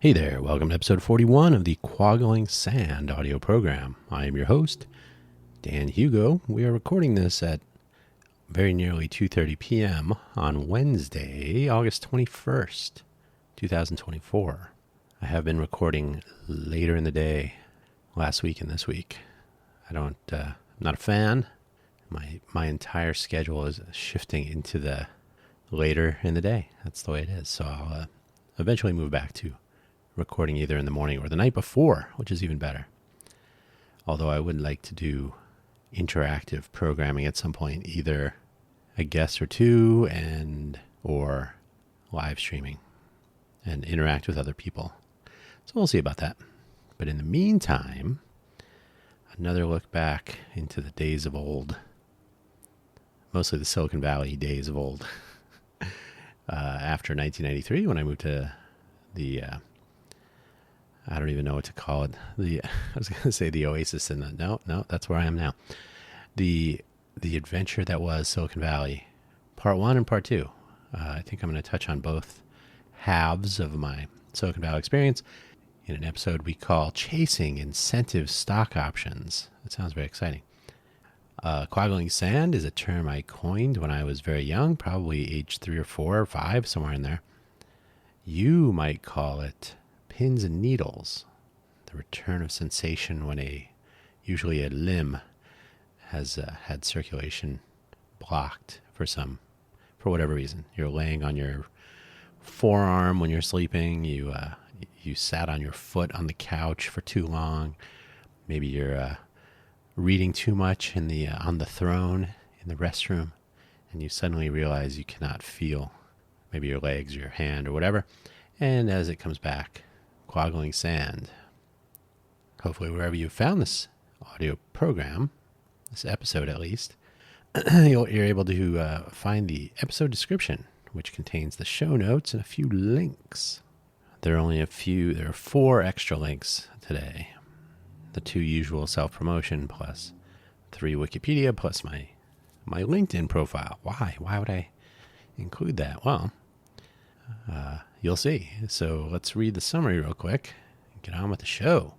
Hey there, welcome to episode 41 of the Quaggling Sand audio program. I am your host, Dan Hugo. We are recording this at very nearly 2:30 p.m. on Wednesday, August 21st, 2024. I have been recording later in the day last week and this week. I'm not a fan. My entire schedule is shifting into the later in the day. That's the way it is. So I'll eventually move back to recording either in the morning or the night before, which is even better. Although I would like to do interactive programming at some point, either a guest or two or live streaming and interact with other people. So we'll see about that. But in the meantime, another look back into the days of old, mostly the Silicon Valley days of old. After 1993, when I moved to the I don't even know what to call it. I was going to say the oasis in the, no, that's where I am now. The adventure that was Silicon Valley, part one and part two. I think I'm going to touch on both halves of my Silicon Valley experience in an episode we call Chasing Incentive Stock Options. That sounds very exciting. Quaggling sand is a term I coined when I was very young, probably age 3 or 4 or 5, somewhere in there. You might call it pins and needles, the return of sensation when usually a limb has had circulation blocked for whatever reason. You're laying on your forearm when you're sleeping. You sat on your foot on the couch for too long. Maybe you're reading too much on the throne in the restroom, and you suddenly realize you cannot feel maybe your legs or your hand or whatever. And as it comes back, quaggling sand. Hopefully wherever you found this audio program, this episode at least, you're able to find the episode description, which contains the show notes and a few links. There are 4 extra links today. The 2 usual self-promotion plus 3 Wikipedia plus my LinkedIn profile. Why? Why would I include that? Well, you'll see. So let's read the summary real quick and get on with the show.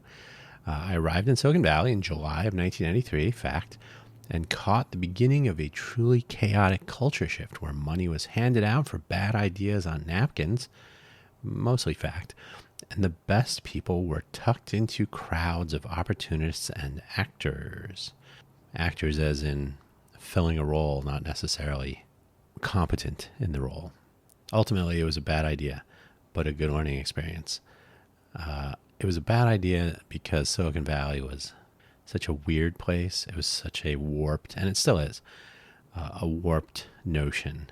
I arrived in Silicon Valley in July of 1993, fact, and caught the beginning of a truly chaotic culture shift where money was handed out for bad ideas on napkins, mostly fact, and the best people were tucked into crowds of opportunists and actors. Actors as in filling a role, not necessarily competent in the role. Ultimately, it was a bad idea, but a good learning experience. It was a bad idea because Silicon Valley was such a weird place. It was such a warped, and it still is, a warped notion.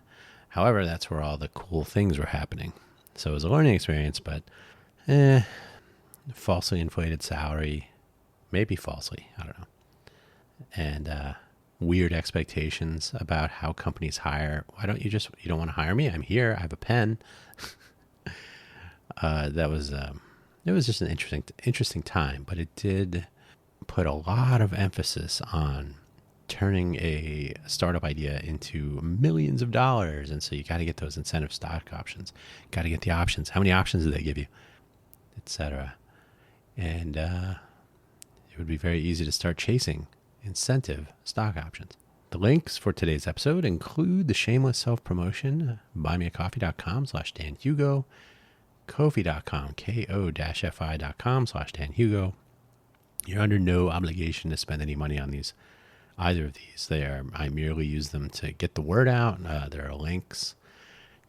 However, that's where all the cool things were happening. So it was a learning experience, but falsely inflated salary, maybe falsely, I don't know. And weird expectations about how companies hire. Why don't you don't want to hire me? I'm here. I have a pen. It was just an interesting time, but it did put a lot of emphasis on turning a startup idea into millions of dollars. And so you got to get those incentive stock options, got to get the options. How many options do they give you, etc. And it would be very easy to start chasing incentive stock options. The links for today's episode include the shameless self-promotion, buymeacoffee.com/DanHugo, Ko-fi.com, ko-fi.com/DanHugo. You're under no obligation to spend any money on either of these. I merely use them to get the word out. There are links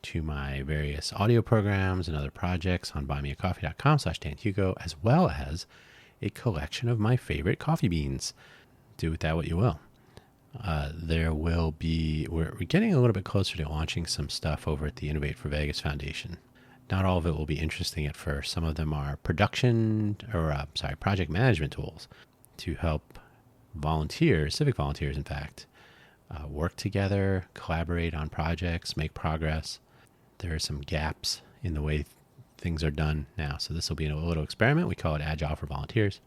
to my various audio programs and other projects on buymeacoffee.com/DanHugo, as well as a collection of my favorite coffee beans. Do with that what you will. We're getting a little bit closer to launching some stuff over at the Innovate for Vegas Foundation. Not all of it will be interesting at first. Some of them are project management tools to help volunteers, civic volunteers in fact, work together, collaborate on projects, make progress. There are some gaps in the way things are done now. So this will be a little experiment. We call it Agile for Volunteers.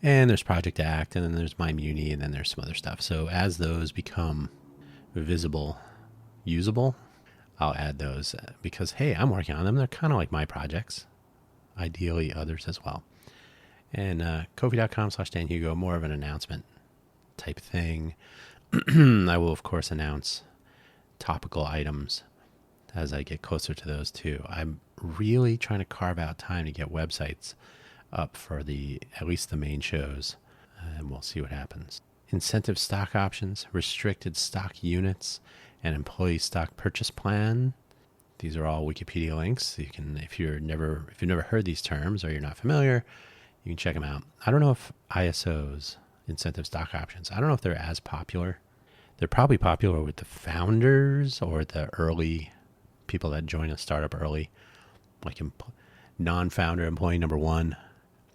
And there's Project Act, and then there's MyMuni, and then there's some other stuff. So as those become visible, usable, I'll add those because, hey, I'm working on them. They're kind of like my projects. ideally others as well. And Ko-fi.com/Dan Hugo, more of an announcement type thing. I will, of course, announce topical items as I get closer to those too. I'm really trying to carve out time to get websites up for at least the main shows, and we'll see what happens. Incentive stock options, restricted stock units, and employee stock purchase plan. These are all Wikipedia links. You can, if you've never heard these terms or you're not familiar, you can check them out. I don't know if ISOs, incentive stock options, I don't know if they're as popular. They're probably popular with the founders or the early people that join a startup early, like non-founder employee number one.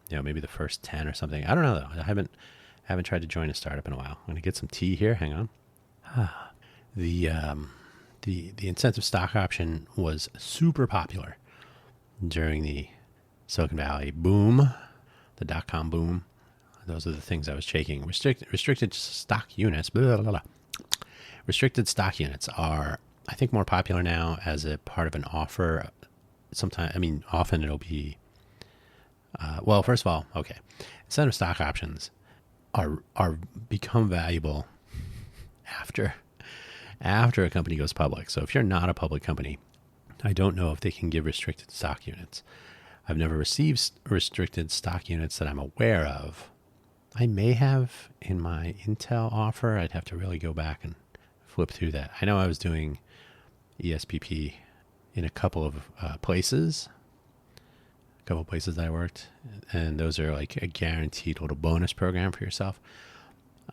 Maybe the first 10 or something. I don't know though. I haven't tried to join a startup in a while. I'm going to get some tea here. Hang on. The incentive stock option was super popular during the Silicon Valley boom, the dot-com boom. Those are the things I was shaking. Restricted stock units. Blah, blah, blah. Restricted stock units are, I think, more popular now as a part of an offer. Often it'll be. First of all, okay, incentive stock options are become valuable after a company goes public. So if you're not a public company, I don't know if they can give restricted stock units. I've never received restricted stock units that I'm aware of. I may have in my Intel offer. I'd have to really go back and flip through that. I know I was doing ESPP in a couple of places that I worked, and those are like a guaranteed little bonus program for yourself.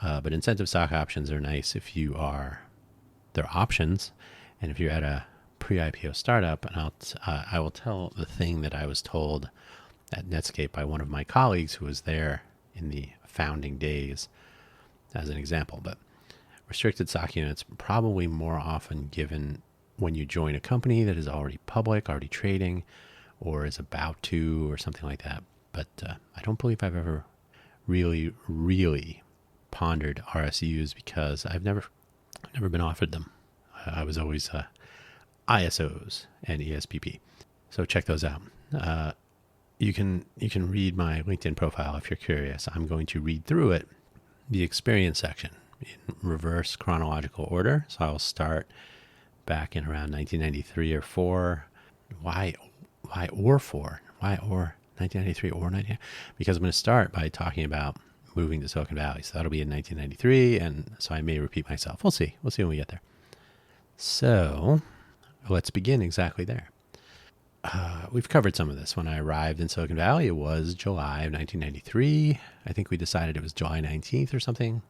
But incentive stock options are nice if they're options, and if you're at a pre-IPO startup. And I will tell the thing that I was told at Netscape by one of my colleagues who was there in the founding days as an example. But restricted stock units probably more often given when you join a company that is already public, already trading, or is about to, or something like that. But I don't believe I've ever really, really pondered RSUs because I've never been offered them. I was always ISOs and ESPP. So check those out. You can read my LinkedIn profile if you're curious. I'm going to read through it, the experience section, in reverse chronological order. So I'll start back in around 1993 or 4. Why or 4? Why or 1993 or 19? Because I'm going to start by talking about moving to Silicon Valley. So that'll be in 1993, and so I may repeat myself. We'll see. We'll see when we get there. So let's begin exactly there. We've covered some of this. When I arrived in Silicon Valley, it was July of 1993. I think we decided it was July 19th or something,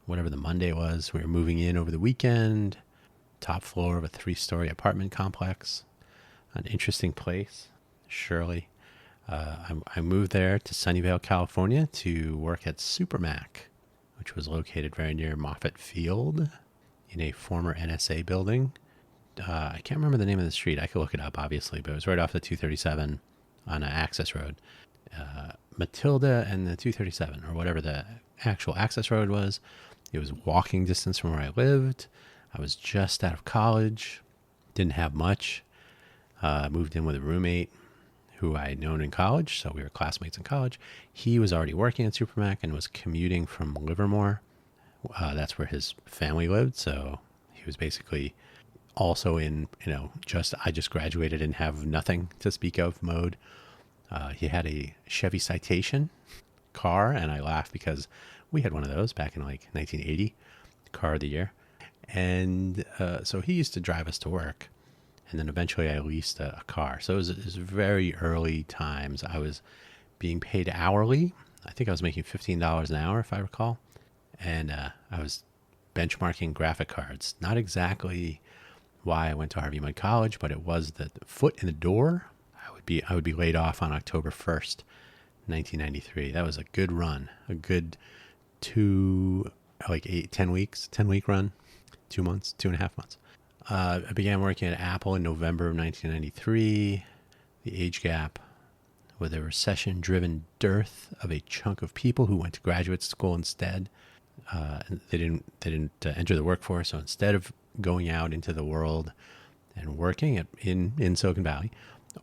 whatever the Monday was. We were moving in over the weekend, top floor of a 3-story apartment complex. An interesting place, surely. I moved there to Sunnyvale, California to work at Supermac, which was located very near Moffett Field in a former NSA building. I can't remember the name of the street. I could look it up, obviously, but it was right off the 237 on an access road. Matilda and the 237, or whatever the actual access road was. It was walking distance from where I lived. I was just out of college, didn't have much. Moved in with a roommate who I had known in college, so we were classmates in college. He was already working at Supermac and was commuting from Livermore. That's where his family lived, so he was basically also in, I just graduated and have nothing to speak of mode. He had a Chevy Citation car, and I laugh because we had one of those back in like 1980, car of the year. And so he used to drive us to work. And then eventually I leased a car. So it was very early times. I was being paid hourly. I think I was making $15 an hour, if I recall. And I was benchmarking graphic cards. Not exactly why I went to Harvey Mudd College, but it was the foot in the door. I would be laid off on October 1st, 1993. That was a good run. A good 10 week run. 2 months, 2.5 months. I began working at Apple in November of 1993. The age gap with a recession-driven dearth of a chunk of people who went to graduate school instead. They didn't enter the workforce, so instead of going out into the world and working in Silicon Valley,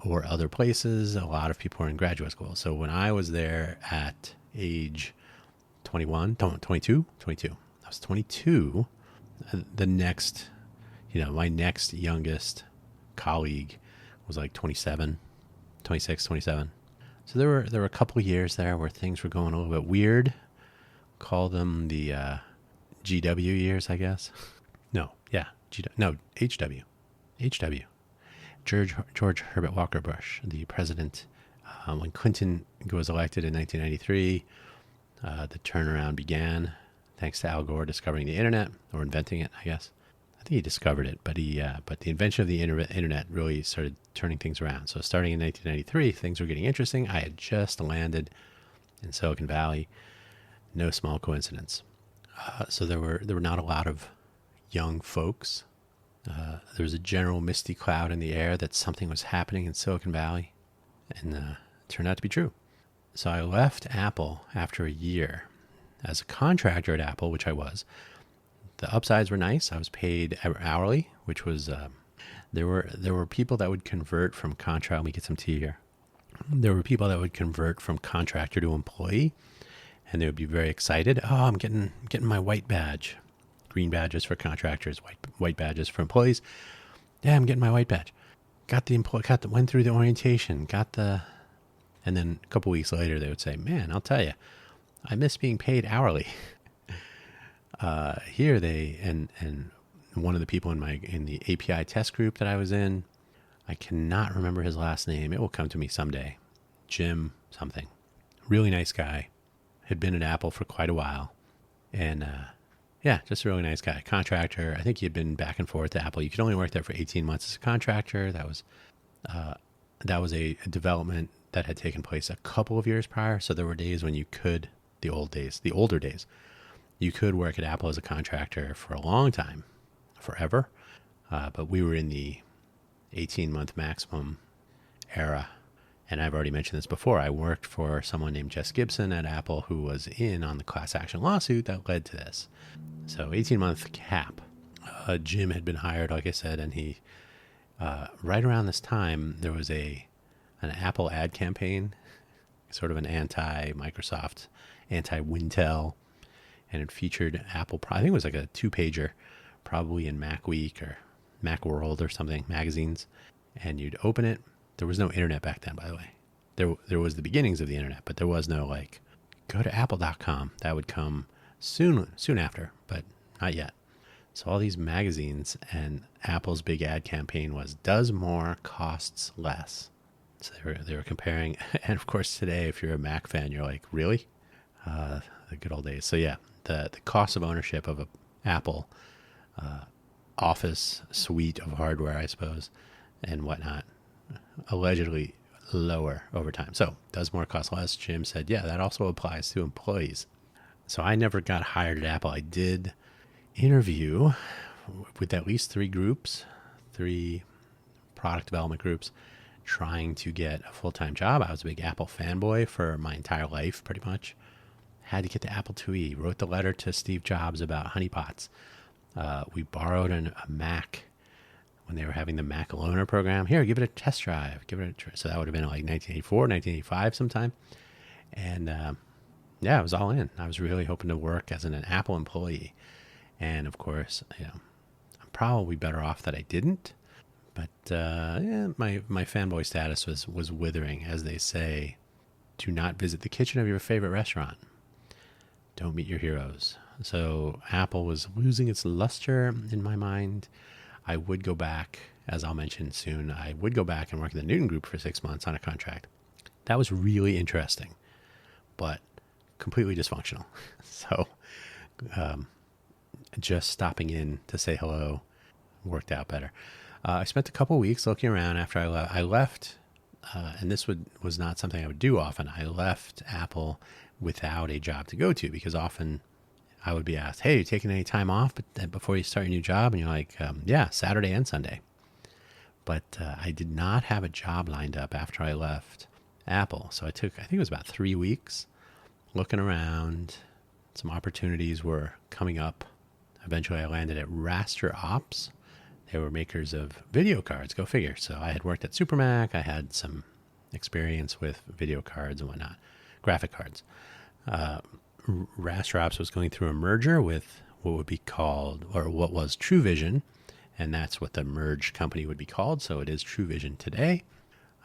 or other places. A lot of people were in graduate school. So when I was there at age 21, 22, 22, I was 22. The next, my next youngest colleague was like 27, 26, 27. So there were a couple of years there where things were going a little bit weird. Call them the GW years, I guess. No, yeah, HW. HW. George Herbert Walker Bush, the president, when Clinton was elected in 1993, the turnaround began thanks to Al Gore discovering the internet, or inventing it, I guess. I think he discovered it, but the invention of the internet really started turning things around. So starting in 1993, things were getting interesting. I had just landed in Silicon Valley. No small coincidence. So there were not a lot of young folks. There was a general misty cloud in the air that something was happening in Silicon Valley, and it turned out to be true. So I left Apple after a year as a contractor at Apple, which I was. The upsides were nice. I was paid hourly, which was there were people that would convert from contract. Let me get some tea here. There were people that would convert from contractor to employee, and they would be very excited. Oh, I'm getting my white badge. Green badges for contractors, white badges for employees. Yeah, I'm getting my white badge. Went through the orientation, and then a couple weeks later they would say, "Man, I'll tell you, I miss being paid hourly." Here and one of the people in the API test group that I was in, I cannot remember his last name. It will come to me someday. Jim something. Really nice guy. Had been at Apple for quite a while, and yeah, just a really nice guy. Contractor. I think he had been back and forth to Apple. You could only work there for 18 months as a contractor. That was a development that had taken place a couple of years prior. So there were days when you could, the older days, you could work at Apple as a contractor for a long time, forever. But we were in the 18-month maximum era. And I've already mentioned this before. I worked for someone named Jess Gibson at Apple who was in on the class action lawsuit that led to this. So 18-month cap. Jim had been hired, like I said, and he, right around this time, there was an Apple ad campaign, sort of an anti-Microsoft, anti-Wintel, and it featured Apple. I think it was like a 2-pager, probably in Macweek or Macworld or something, magazines. And you'd open it. There was no internet back then, by the way. There was the beginnings of the internet, but there was no go to apple.com. That would come soon after, but not yet. So all these magazines, and Apple's big ad campaign was does more, costs less. So they were comparing, and of course today, if you're a Mac fan, you're like, really? The good old days. So yeah, the cost of ownership of a Apple Office suite of hardware, I suppose, and whatnot, allegedly lower over time. So does more cost less? Jim said, yeah, that also applies to employees. So I never got hired at Apple. I did interview with at least 3 product development groups, trying to get a full-time job. I was a big Apple fanboy for my entire life, pretty much. Had to get the Apple IIe. Wrote the letter to Steve Jobs about honeypots. We borrowed a Mac when they were having the Mac loaner program. Here, give it a test drive. So that would have been like 1984, 1985 sometime. And yeah, I was all in. I was really hoping to work as an Apple employee. And of course, I'm probably better off that I didn't. But yeah, my fanboy status was withering. As they say, do not visit the kitchen of your favorite restaurant. Don't meet your heroes. So Apple was losing its luster in my mind. I would go back, as I'll mention soon, I would go back and work in the Newton Group for 6 months on a contract. That was really interesting, but completely dysfunctional. So just stopping in to say hello worked out better. I spent a couple weeks looking around after I left, and this was not something I would do often. I left Apple without a job to go to, because often I would be asked, hey, you taking any time off before you start your new job? And you're like, yeah, Saturday and Sunday. But I did not have a job lined up after I left Apple. So I think it was about 3 weeks looking around. Some opportunities were coming up. Eventually I landed at Raster Ops. They were makers of video cards. Go figure. So I had worked at Supermac. I had some experience with video cards and whatnot, graphic cards. Rastrops was going through a merger with what would be called, or what was True Vision, and that's what the merged company would be called. So it is True Vision today.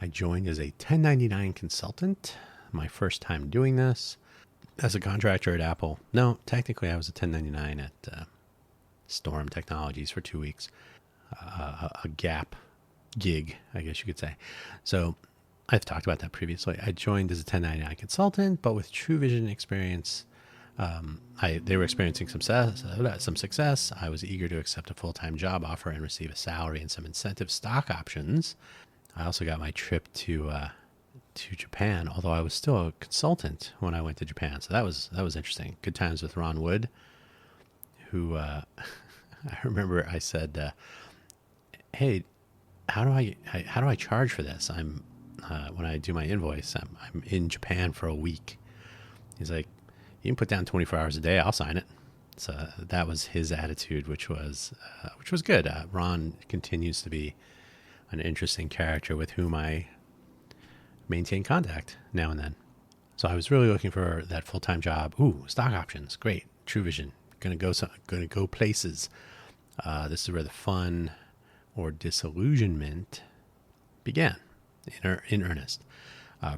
I joined as a 1099 consultant. My first time doing this as a contractor at Apple. No, technically I was a 1099 at Storm Technologies for 2 weeks. A gap gig, I guess you could say. So I've talked about that previously. I joined as a 1099 consultant, but with True Vision experience, they were experiencing some success. I was eager to accept a full-time job offer and receive a salary and some incentive stock options. I also got my trip to Japan, although I was still a consultant when I went to Japan. So that was interesting. Good times with Ron Wood, who I remember I said, "Hey, how do I charge for this? I'm when I do my invoice, I'm in Japan for a week." He's like, "You can put down 24 hours a day. I'll sign it." So that was his attitude, which was good. Ron continues to be an interesting character with whom I maintain contact now and then. So I was really looking for that full-time job. Ooh, stock options, great. True Vision, gonna go places. This is where the fun or disillusionment began in earnest.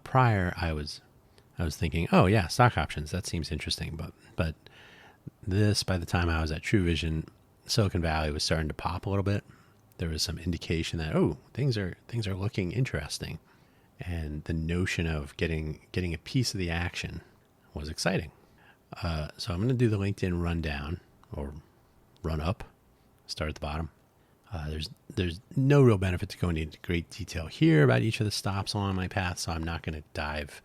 Prior, I was thinking, oh yeah, stock options, that seems interesting. But this, by the time I was at True Vision, Silicon Valley was starting to pop a little bit. There was some indication that, oh, things are looking interesting. And the notion of getting a piece of the action was exciting. So I'm going to do the LinkedIn rundown, or run up, start at the bottom. There's no real benefit to going into great detail here about each of the stops along my path, so I'm not going to dive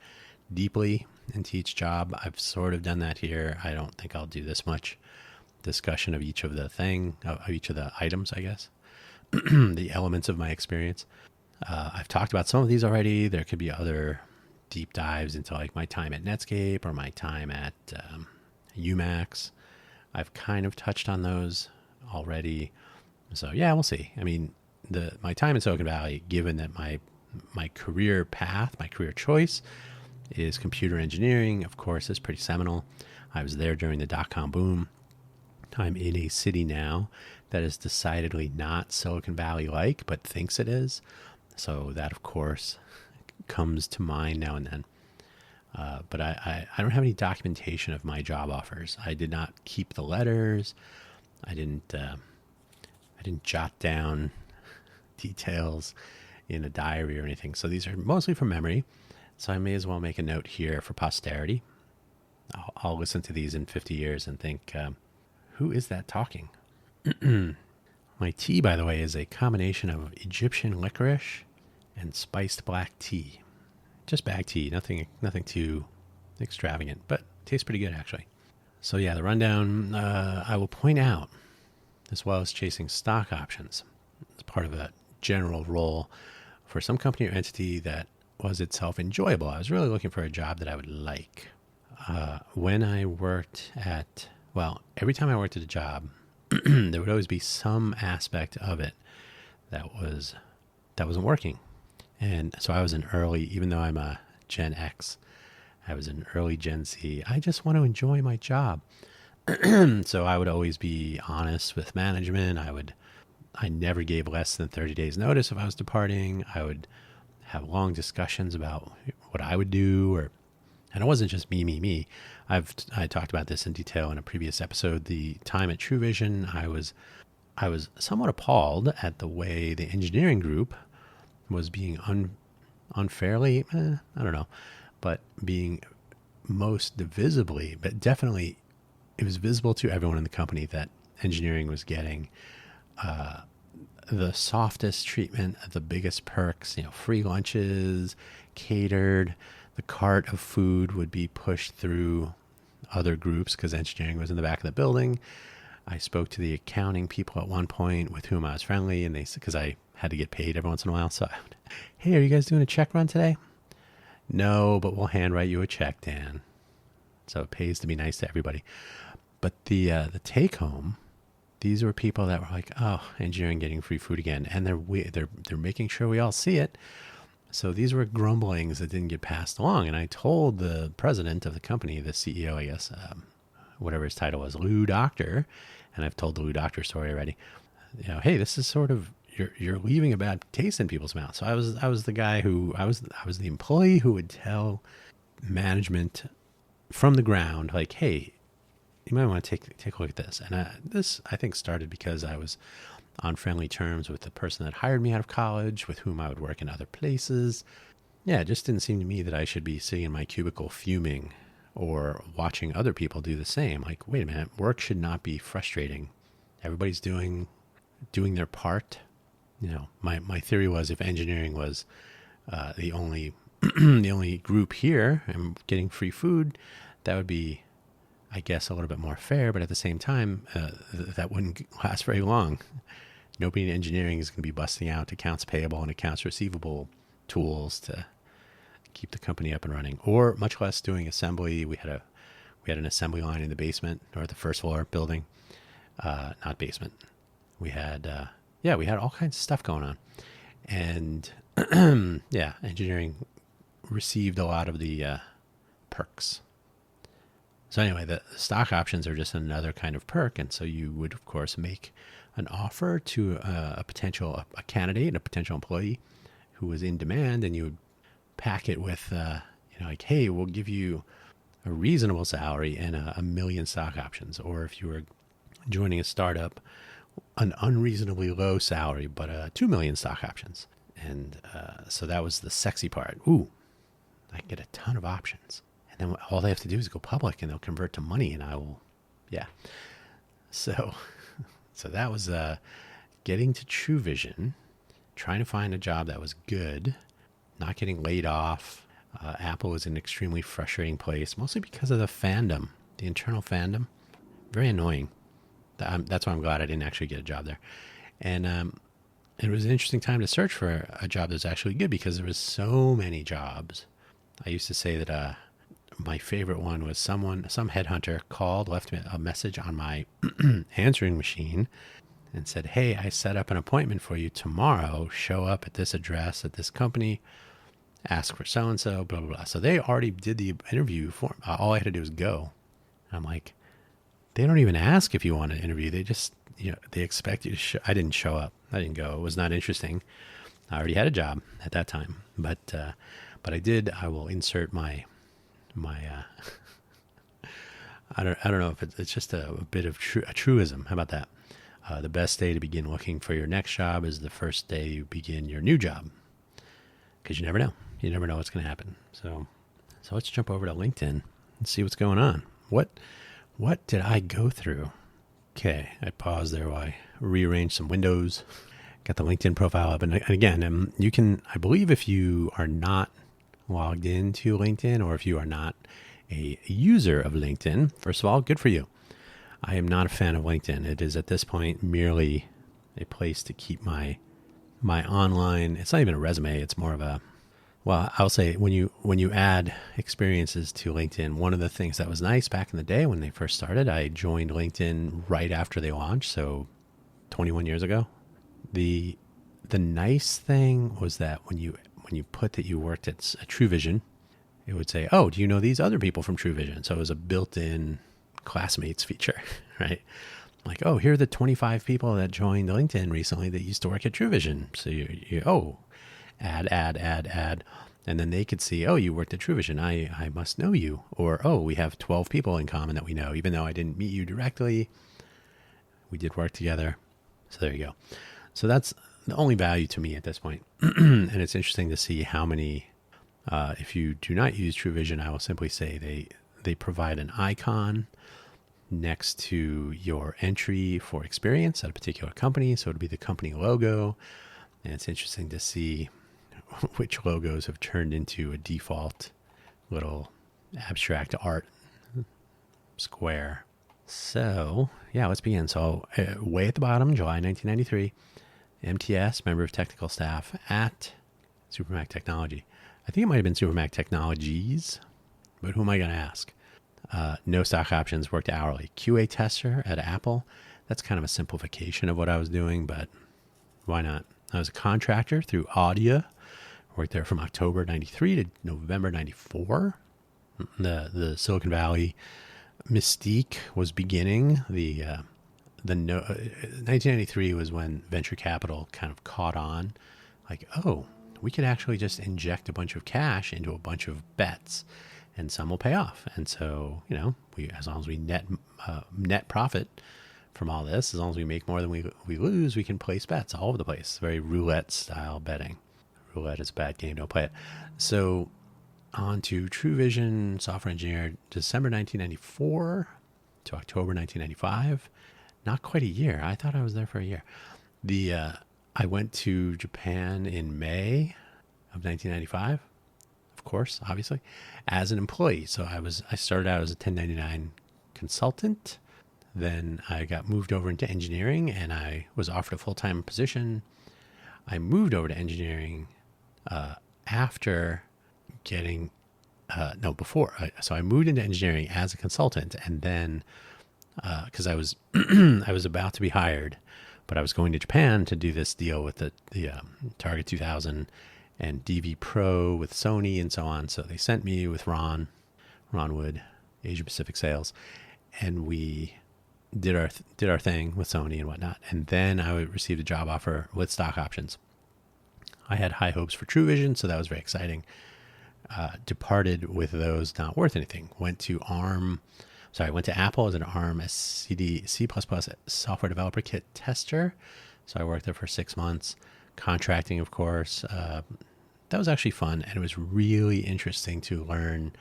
deeply into each job. I've sort of done that here. I don't think I'll do this much discussion of each of the items, I guess, the elements of my experience. I've talked about some of these already. There could be other deep dives into like my time at Netscape or my time at UMax. I've kind of touched on those already. So yeah, we'll see. I mean, my time in Silicon Valley, given that my career path, my career choice is computer engineering, of course, is pretty seminal. I was there during the dot-com boom. I'm in a city now that is decidedly not Silicon Valley-like, but thinks it is. So that, of course, comes to mind now and then. But I don't have any documentation of my job offers. I did not keep the letters. I didn't jot down details in a diary or anything. So these are mostly from memory. So I may as well make a note here for posterity. I'll listen to these in 50 years and think, who is that talking? My tea, by the way, is a combination of Egyptian licorice and spiced black tea. Just bag tea, nothing too extravagant, but tastes pretty good actually. So yeah, the rundown, I will point out, as well as chasing stock options, it's part of a general role for some company or entity that was itself enjoyable. I was really looking for a job that I would like. When I worked every time I worked at a job, there would always be some aspect of it that wasn't working. And so I was an early, even though I'm a Gen X, I was an early Gen Z. I just want to enjoy my job. So I would always be honest with management. I never gave less than 30 days notice if I was departing. I would have long discussions about what I would do, and it wasn't just me. I talked about this in detail in a previous episode. The time at True Vision, I was somewhat appalled at the way the engineering group was being unfairly, I don't know, but being most visibly, but definitely it was visible to everyone in the company that engineering was getting the softest treatment, the biggest perks, free lunches, catered. The cart of food would be pushed through other groups because engineering was in the back of the building. I spoke to the accounting people at one point with whom I was friendly, and because I had to get paid every once in a while, so hey, are you guys doing a check run today? No, but we'll handwrite you a check, Dan. So it pays to be nice to everybody. But the take home These were people that were like, "Oh, engineering getting free food again," and they're making sure we all see it. So these were grumblings that didn't get passed along. And I told the president of the company, the CEO, I guess, whatever his title was, Lou Doctor, and I've told the Lou Doctor story already. Hey, this is sort of you're leaving a bad taste in people's mouths. So I was the guy who I was the employee who would tell management from the ground, like, hey, you might want to take a look at this. And this, I think, started because I was on friendly terms with the person that hired me out of college, with whom I would work in other places. Yeah, it just didn't seem to me that I should be sitting in my cubicle fuming or watching other people do the same. Like, wait a minute, work should not be frustrating. Everybody's doing their part. My theory was if engineering was the only the only group here and getting free food, that would be, I guess, a little bit more fair. But at the same time, that wouldn't last very long. Nobody in engineering is going to be busting out accounts payable and accounts receivable tools to keep the company up and running, or much less doing assembly. We had an assembly line in the basement or the first floor building, not basement. We had all kinds of stuff going on, and engineering received a lot of the perks. So anyway, the stock options are just another kind of perk, and so you would, of course, make an offer to a candidate, a potential employee who was in demand, and you would pack it with, like, hey, we'll give you a reasonable salary and a million stock options. Or if you were joining a startup, an unreasonably low salary, but 2 million stock options. And so that was the sexy part. Ooh, I can get a ton of options. And then all they have to do is go public and they'll convert to money and I will, yeah. So that was getting to True Vision, trying to find a job that was good, not getting laid off. Apple was an extremely frustrating place, mostly because of the fandom, the internal fandom. Very annoying. That's why I'm glad I didn't actually get a job there. And it was an interesting time to search for a job that's actually good because there was so many jobs. I used to say that my favorite one was some headhunter called, left me a message on my answering machine and said, hey, I set up an appointment for you tomorrow. Show up at this address at this company. Ask for so-and-so, blah, blah, blah. So they already did the interview for me. All I had to do was go. I'm like, they don't even ask if you want to interview. They just, they expect you to I didn't show up. I didn't go. It was not interesting. I already had a job at that time. But I did. I will insert my I don't know if it's just a bit of a truism. How about that? The best day to begin looking for your next job is the first day you begin your new job. Because you never know. You never know what's going to happen. So let's jump over to LinkedIn and see what's going on. What did I go through? Okay, I paused there while I rearranged some windows. Got the LinkedIn profile up. And again, you can, I believe if you are not logged into LinkedIn or if you are not a user of LinkedIn, first of all, good for you. I am not a fan of LinkedIn. It is at this point merely a place to keep my online, it's not even a resume. It's more of a, well, I'll say when you add experiences to LinkedIn, one of the things that was nice back in the day when they first started, I joined LinkedIn right after they launched. So 21 years ago, the nice thing was that when you put that you worked at True Vision, it would say, oh, do you know these other people from True Vision? So it was a built-in classmates feature, right? Like, oh, here are the 25 people that joined LinkedIn recently that used to work at True Vision. So you add. And then they could see, oh, you worked at True Vision. I must know you. Or, oh, we have 12 people in common that we know. Even though I didn't meet you directly, we did work together. So there you go. So that's the only value to me at this point. And it's interesting to see how many, if you do not use True Vision, I will simply say they provide an icon next to your entry for experience at a particular company. So it'll be the company logo. And it's interesting to see which logos have turned into a default little abstract art square. So yeah, let's begin. So way at the bottom, July 1993, MTS, member of technical staff at Supermac Technology. I think it might have been Supermac Technologies, but who am I going to ask? No stock options, worked hourly. QA tester at Apple. That's kind of a simplification of what I was doing, but why not? I was a contractor through Audia. Worked there from October 93 to November 94. The Silicon Valley mystique was beginning. 1993 was when venture capital kind of caught on. Like, oh, we could actually just inject a bunch of cash into a bunch of bets, and some will pay off. And so, as long as we net profit from all this, as long as we make more than we lose, we can place bets all over the place. Very roulette style betting. Roulette is a bad game. Don't play it. So on to True Vision software engineer, December 1994 to October 1995. Not quite a year. I thought I was there for a year. I went to Japan in May of 1995, of course, obviously, as an employee. So I started out as a 1099 consultant. Then I got moved over into engineering, and I was offered a full-time position. I moved over to engineering after getting before. So I moved into engineering as a consultant, and then because I was I was about to be hired, but I was going to Japan to do this deal with the Target 2000 and DV Pro with Sony and so on. So they sent me with Ron Wood, Asia Pacific Sales, and we did our thing with Sony and whatnot. And then I received a job offer with stock options. I had high hopes for True Vision, so that was very exciting. Departed with those not worth anything. Went to Apple as an ARM C++ software developer kit tester. So I worked there for 6 months, contracting, of course. That was actually fun, and it was really interesting to learn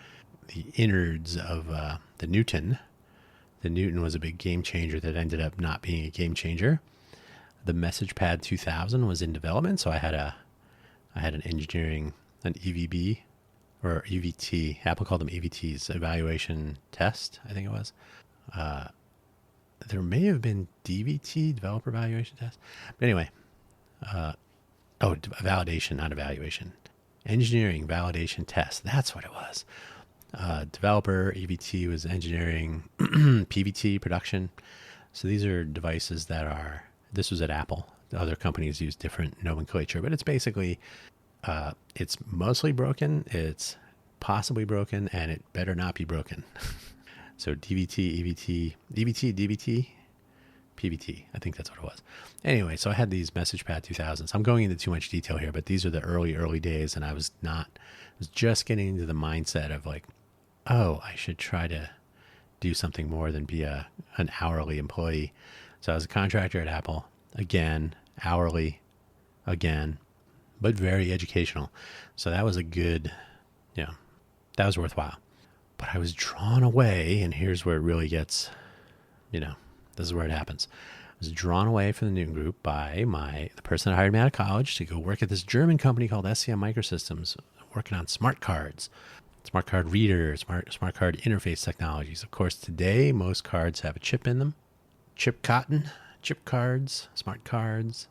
the innards of the Newton. The Newton was a big game changer that ended up not being a game changer. The MessagePad 2000 was in development, so I had an EVB or EVT. Apple called them EVTs, evaluation test, I think it was. There may have been DVT, developer evaluation test. But anyway, validation, not evaluation. Engineering validation test. That's what it was. Developer, EVT was engineering, PVT, production. So these are devices this was at Apple. Other companies use different nomenclature, but it's basically, it's mostly broken, it's possibly broken, and it better not be broken. So DVT, EVT, DVT, DVT, PVT. I think that's what it was. Anyway, so I had these MessagePad 2000s. I'm going into too much detail here, but these are the early days, and I was just getting into the mindset of like, oh, I should try to do something more than be an hourly employee. So I was a contractor at Apple, again, hourly, again, but very educational. So that was that was worthwhile. But I was drawn away, and here's where it really gets, this is where it happens. I was drawn away from the Newton Group by the person that hired me out of college to go work at this German company called SCM Microsystems, working on smart cards, smart card readers, smart card interface technologies. Of course, today, most cards have a chip in them. Chip cards, smart cards,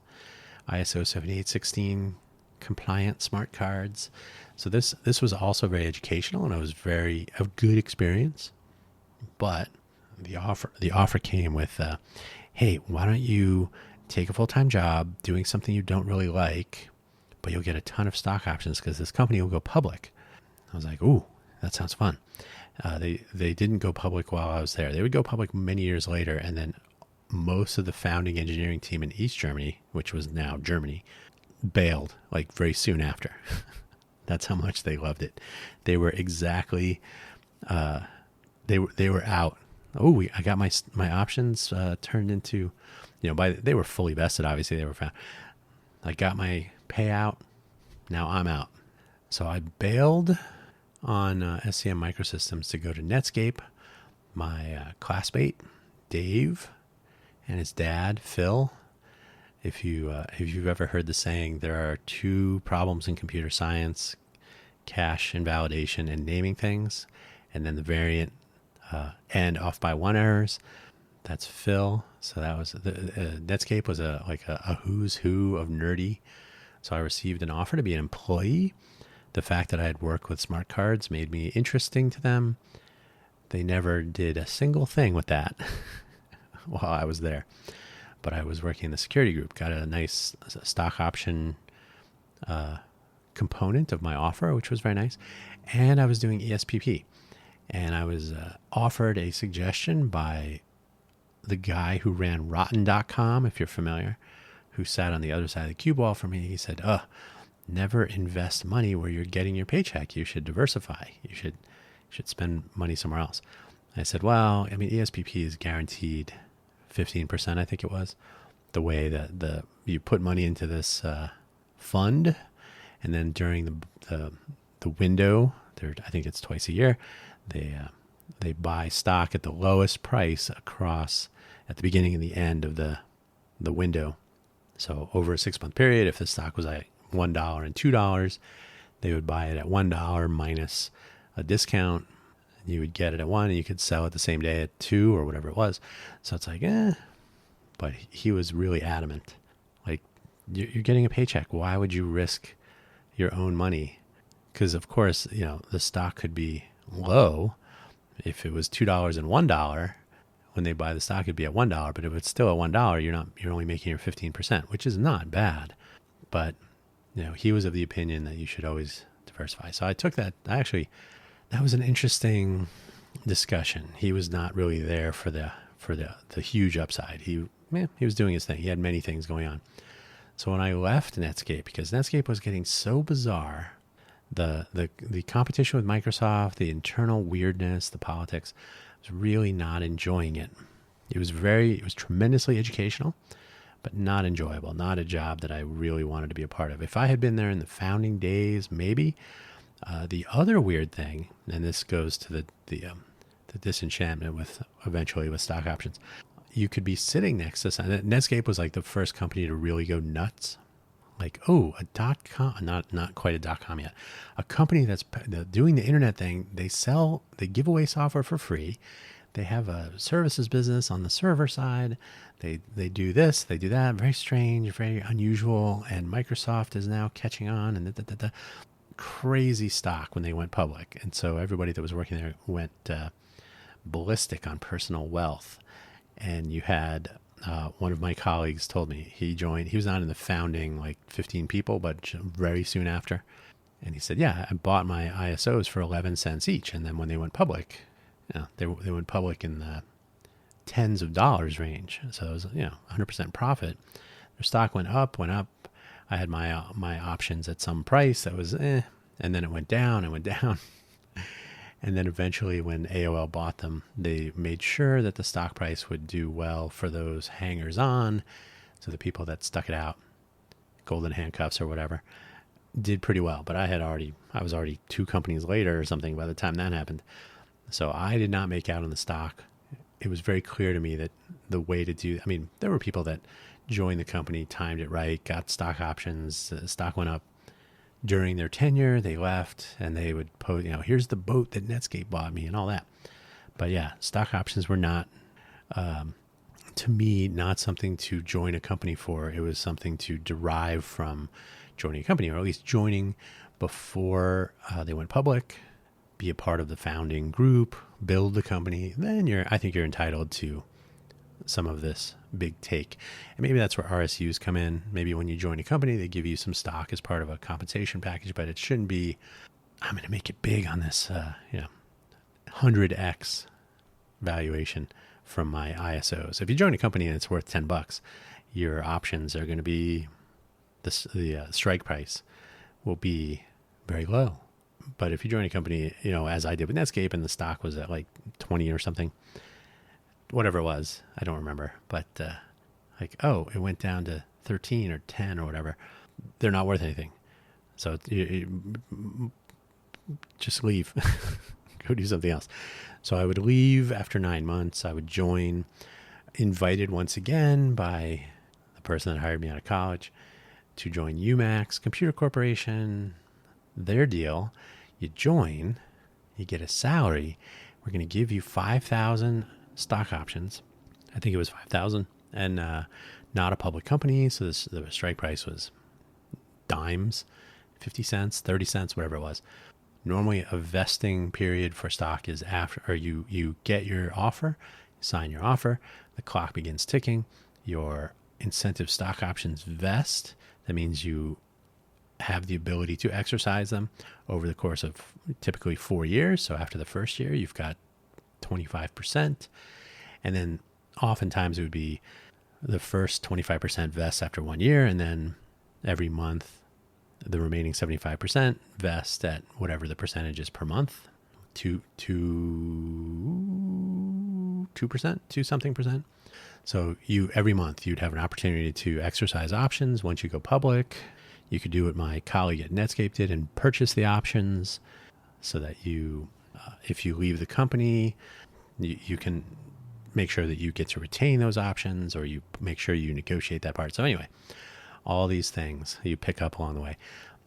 ISO 7816 compliant smart cards. So this was also very educational, and it was a good experience. But the offer came with, hey, why don't you take a full-time job doing something you don't really like, but you'll get a ton of stock options because this company will go public. I was like, ooh, that sounds fun. They didn't go public while I was there. They would go public many years later, and then most of the founding engineering team in East Germany, which was now Germany, bailed like very soon after. That's how much they loved it. They were exactly, they were out. Oh, I got my options turned into, they were fully vested. Obviously, they were found. I got my payout. Now I'm out. So I bailed on SCM Microsystems to go to Netscape. My classmate, Dave, and his dad, Phil. If you've ever heard the saying, there are two problems in computer science: cache invalidation and naming things, and then the variant and off by one errors. That's Phil. So that was Netscape was a who's who of nerdy. So I received an offer to be an employee. The fact that I had worked with smart cards made me interesting to them. They never did a single thing with that. while I was there. But I was working in the security group, got a nice stock option component of my offer, which was very nice. And I was doing ESPP. And I was offered a suggestion by the guy who ran rotten.com, if you're familiar, who sat on the other side of the cue ball for me. He said, never invest money where you're getting your paycheck. You should diversify. You should spend money somewhere else. I said, well, I mean, ESPP is guaranteed 15%, I think it was, the way that you put money into this fund, and then during the window, I think it's twice a year, they buy stock at the lowest price across at the beginning and the end of the window. So over a 6-month period, if the stock was at $1 and $2, they would buy it at $1 minus a discount. You would get it at $1 and you could sell it the same day at $2 or whatever it was. So it's like, but he was really adamant. Like, you're getting a paycheck. Why would you risk your own money? Because of course, the stock could be low. If it was $2 and $1, when they buy the stock, it'd be at $1. But if it's still at $1, you're only making your 15%, which is not bad. But he was of the opinion that you should always diversify. So I took that. That was an interesting discussion. He was not really there for the huge upside. He was doing his thing. He had many things going on. So when I left Netscape, because Netscape was getting so bizarre, the competition with Microsoft, the internal weirdness, the politics, I was really not enjoying it. It was tremendously educational, but not enjoyable. Not a job that I really wanted to be a part of. If I had been there in the founding days, maybe. The other weird thing, and this goes to the disenchantment with stock options. You could be sitting next to Netscape was like the first company to really go nuts. Like, a .com, not quite a .com yet. A company that's doing the internet thing. They give away software for free. They have a services business on the server side. They do this, they do that. Very strange, very unusual. And Microsoft is now catching on. And crazy stock when they went public. And so everybody that was working there went ballistic on personal wealth. And you had one of my colleagues told me he joined. He was not in the founding 15 people, but very soon after. And he said, "Yeah, I bought my ISOs for 11 cents each, and then when they went public, they went public in the tens of dollars range. So it was 100% profit. Their stock went up. I had my options at some price that was and then it went down and went down." And then eventually when AOL bought them, they made sure that the stock price would do well for those hangers on. So the people that stuck it out, golden handcuffs or whatever, did pretty well. But I was already 2 companies later or something by the time that happened. So I did not make out on the stock. It was very clear to me that the way to do, there were people that joined the company, timed it right, got stock options, the stock went up. During their tenure, they left and they would post, here's the boat that Netscape bought me and all that. But yeah, stock options were not, to me, not something to join a company for. It was something to derive from joining a company, or at least joining before they went public, be a part of the founding group, build the company. Then I think you're entitled to some of this big take. And maybe that's where RSUs come in. Maybe when you join a company, they give you some stock as part of a compensation package, but it shouldn't be, I'm going to make it big on this, 100x valuation from my ISOs. If you join a company and it's worth $10, your options are going to be, the strike price will be very low. But if you join a company, as I did with Netscape, and the stock was at 20 or something, whatever it was, I don't remember, but it went down to 13 or 10 or whatever. They're not worth anything. So just leave, go do something else. So I would leave after 9 months. I would join, invited once again by the person that hired me out of college to join UMax Computer Corporation. Their deal, you join, you get a salary. We're going to give you 5,000 stock options. I think it was 5,000, and not a public company. So the strike price was dimes, 50 cents, 30 cents, whatever it was. Normally a vesting period for stock is after, or you get your offer, sign your offer, the clock begins ticking, your incentive stock options vest. That means you have the ability to exercise them over the course of typically 4 years. So after the first year, you've got 25%. And then oftentimes it would be the first 25% vests after 1 year, and then every month, the remaining 75% vest at whatever the percentage is per month, 2%, 2 something percent. So every month you'd have an opportunity to exercise options. Once you go public, you could do what my colleague at Netscape did and purchase the options, so that if you leave the company, you can make sure that you get to retain those options, or you make sure you negotiate that part. So anyway, all these things you pick up along the way.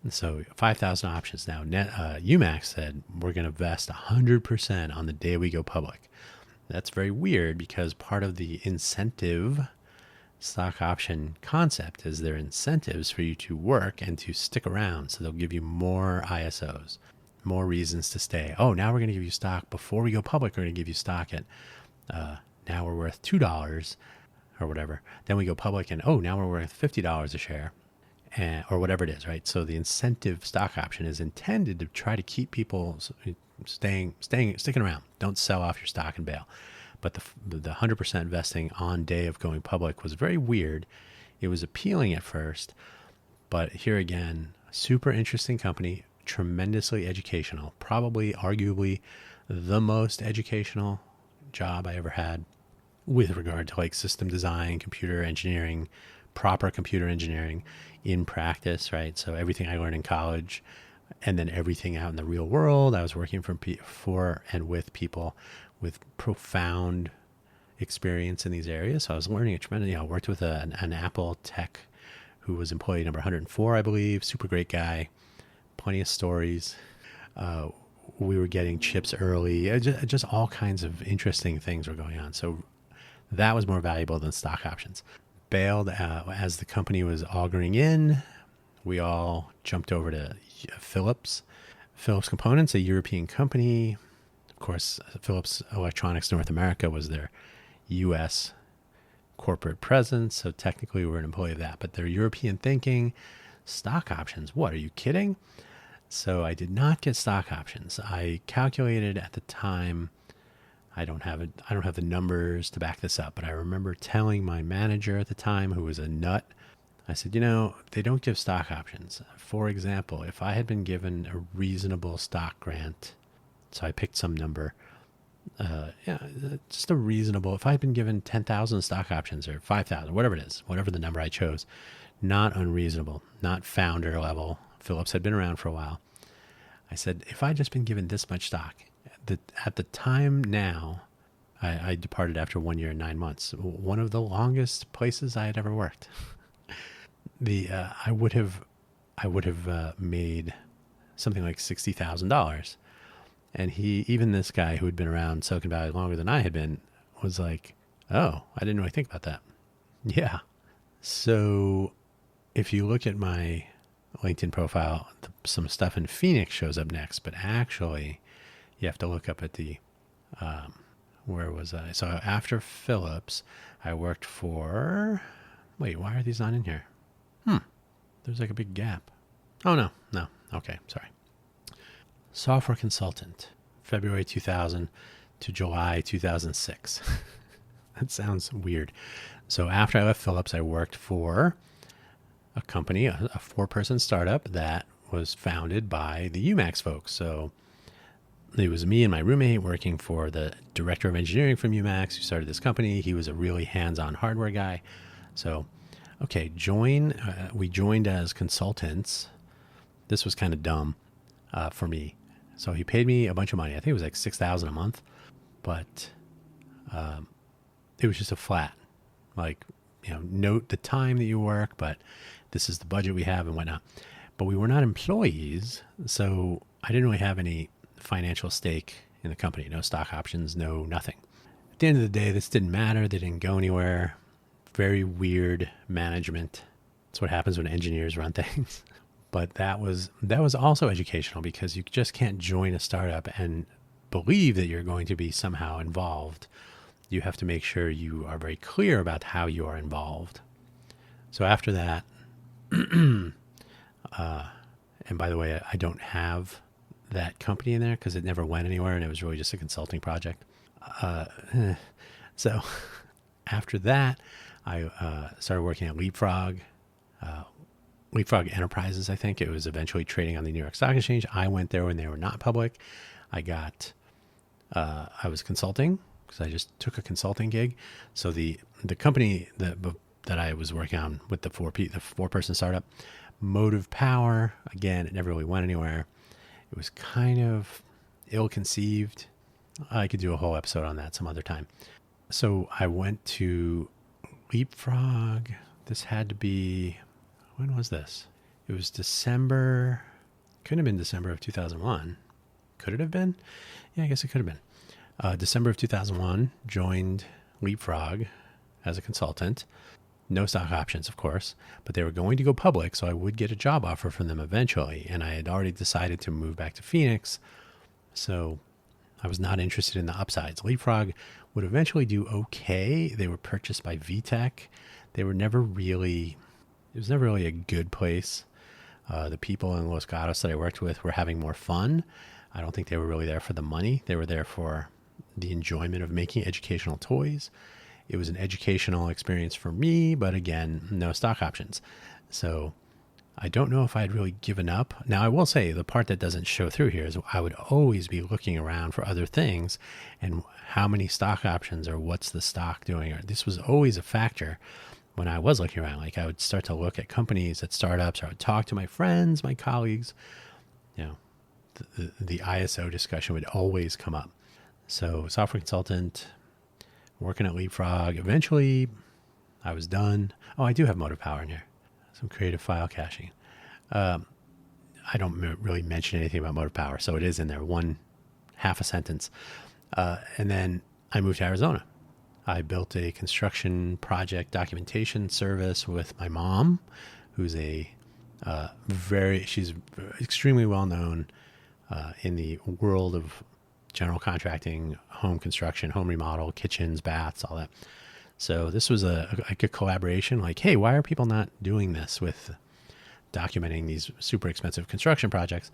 So 5,000 options now. UMax said we're going to vest 100% on the day we go public. That's very weird, because part of the incentive stock option concept is there are incentives for you to work and to stick around. So they'll give you more ISOs, more reasons to stay. Oh, now we're going to give you stock before we go public. We're going to give you stock at now we're worth $2 or whatever. Then we go public and now we're worth $50 a share, or whatever it is, right? So the incentive stock option is intended to try to keep people sticking around. Don't sell off your stock and bail. But the 100% vesting on day of going public was very weird. It was appealing at first, but here again, super interesting company, tremendously educational, probably arguably the most educational job I ever had with regard to like system design, computer engineering, proper computer engineering in practice, right? So everything I learned in college, and then everything out in the real world. I was working for and with people with profound experience in these areas. So I was learning a tremendous, I worked with an Apple tech who was employee number 104, I believe. Super great guy. Plenty of stories. We were getting chips early. Just all kinds of interesting things were going on. So that was more valuable than stock options. Bailed as the company was augering in. We all jumped over to Philips Components, a European company. Of course, Philips Electronics North America was their U.S. corporate presence, so technically we're an employee of that. But their European thinking, stock options, what, are you kidding? So I did not get stock options. I calculated at the time, I don't have the numbers to back this up, but I remember telling my manager at the time, who was a nut, I said, they don't give stock options. For example, if I had been given a reasonable stock grant, so I picked some number, just a reasonable, if I had been given 10,000 stock options or 5,000, whatever it is, whatever the number I chose, not unreasonable, not founder level. Philips had been around for a while. I said, if I'd just been given this much stock, at the time now, I departed after 1 year and 9 months, one of the longest places I had ever worked. I would have made something like $60,000. And even this guy who had been around Silicon Valley longer than I had been was like, oh, I didn't really think about that. Yeah. So if you look at my LinkedIn profile, some stuff in Phoenix shows up next, but actually you have to look up at where was I? So after Philips, I worked for, wait, why are these not in here? There's like a big gap. Oh, no. Okay, sorry. Software consultant, February 2000 to July 2006. That sounds weird. So after I left Philips, I worked for a company, a 4-person startup that was founded by the UMax folks. So it was me and my roommate working for the director of engineering from UMax who started this company. He was a really hands-on hardware guy. So, okay, we joined as consultants. This was kind of dumb for me. So he paid me a bunch of money. I think it was like $6,000 a month, but it was just a flat, like, note the time that you work, but this is the budget we have and whatnot. But we were not employees, so I didn't really have any financial stake in the company. No stock options, no nothing. At the end of the day, this didn't matter. They didn't go anywhere. Very weird management. That's what happens when engineers run things. But that was also educational, because you just can't join a startup and believe that you're going to be somehow involved you have to make sure you are very clear about how you are involved. So after that, and by the way, I don't have that company in there because it never went anywhere and it was really just a consulting project. Uh, so after that, I started working at Leapfrog. Leapfrog Enterprises, I think. It was eventually trading on the New York Stock Exchange. I went there when they were not public. I was consulting because I just took a consulting gig. So the company that I was working on with the four person startup, Motive Power, again, it never really went anywhere. It was kind of ill conceived. I could do a whole episode on that some other time. So I went to Leapfrog. This had to be, when was this? It was December, couldn't have been December of 2001. Could it have been? Yeah, I guess it could have been. December of 2001, joined Leapfrog as a consultant. No stock options, of course, but they were going to go public, so I would get a job offer from them eventually. And I had already decided to move back to Phoenix, so I was not interested in the upsides. Leapfrog would eventually do okay. They were purchased by VTech. It was never really a good place. The people in Los Gatos that I worked with were having more fun. I don't think they were really there for the money. They were there for the enjoyment of making educational toys. It was an educational experience for me, but again, no stock options. So I don't know if I'd really given up. Now, I will say the part that doesn't show through here is I would always be looking around for other things and how many stock options or what's the stock doing. This was always a factor when I was looking around. Like I would start to look at companies, at startups, or I would talk to my friends, my colleagues. You know, the ISO discussion would always come up. So software consultant, working at Leapfrog. Eventually, I was done. Oh, I do have Motive Power in here. Some creative file caching. I don't really mention anything about Motive Power, so it is in there, half a sentence. And then I moved to Arizona. I built a construction project documentation service with my mom, who's she's extremely well known in the world of general contracting, home construction, home remodel, kitchens, baths, all that. So this was a collaboration. Like, hey, why are people not doing this with documenting these super expensive construction projects?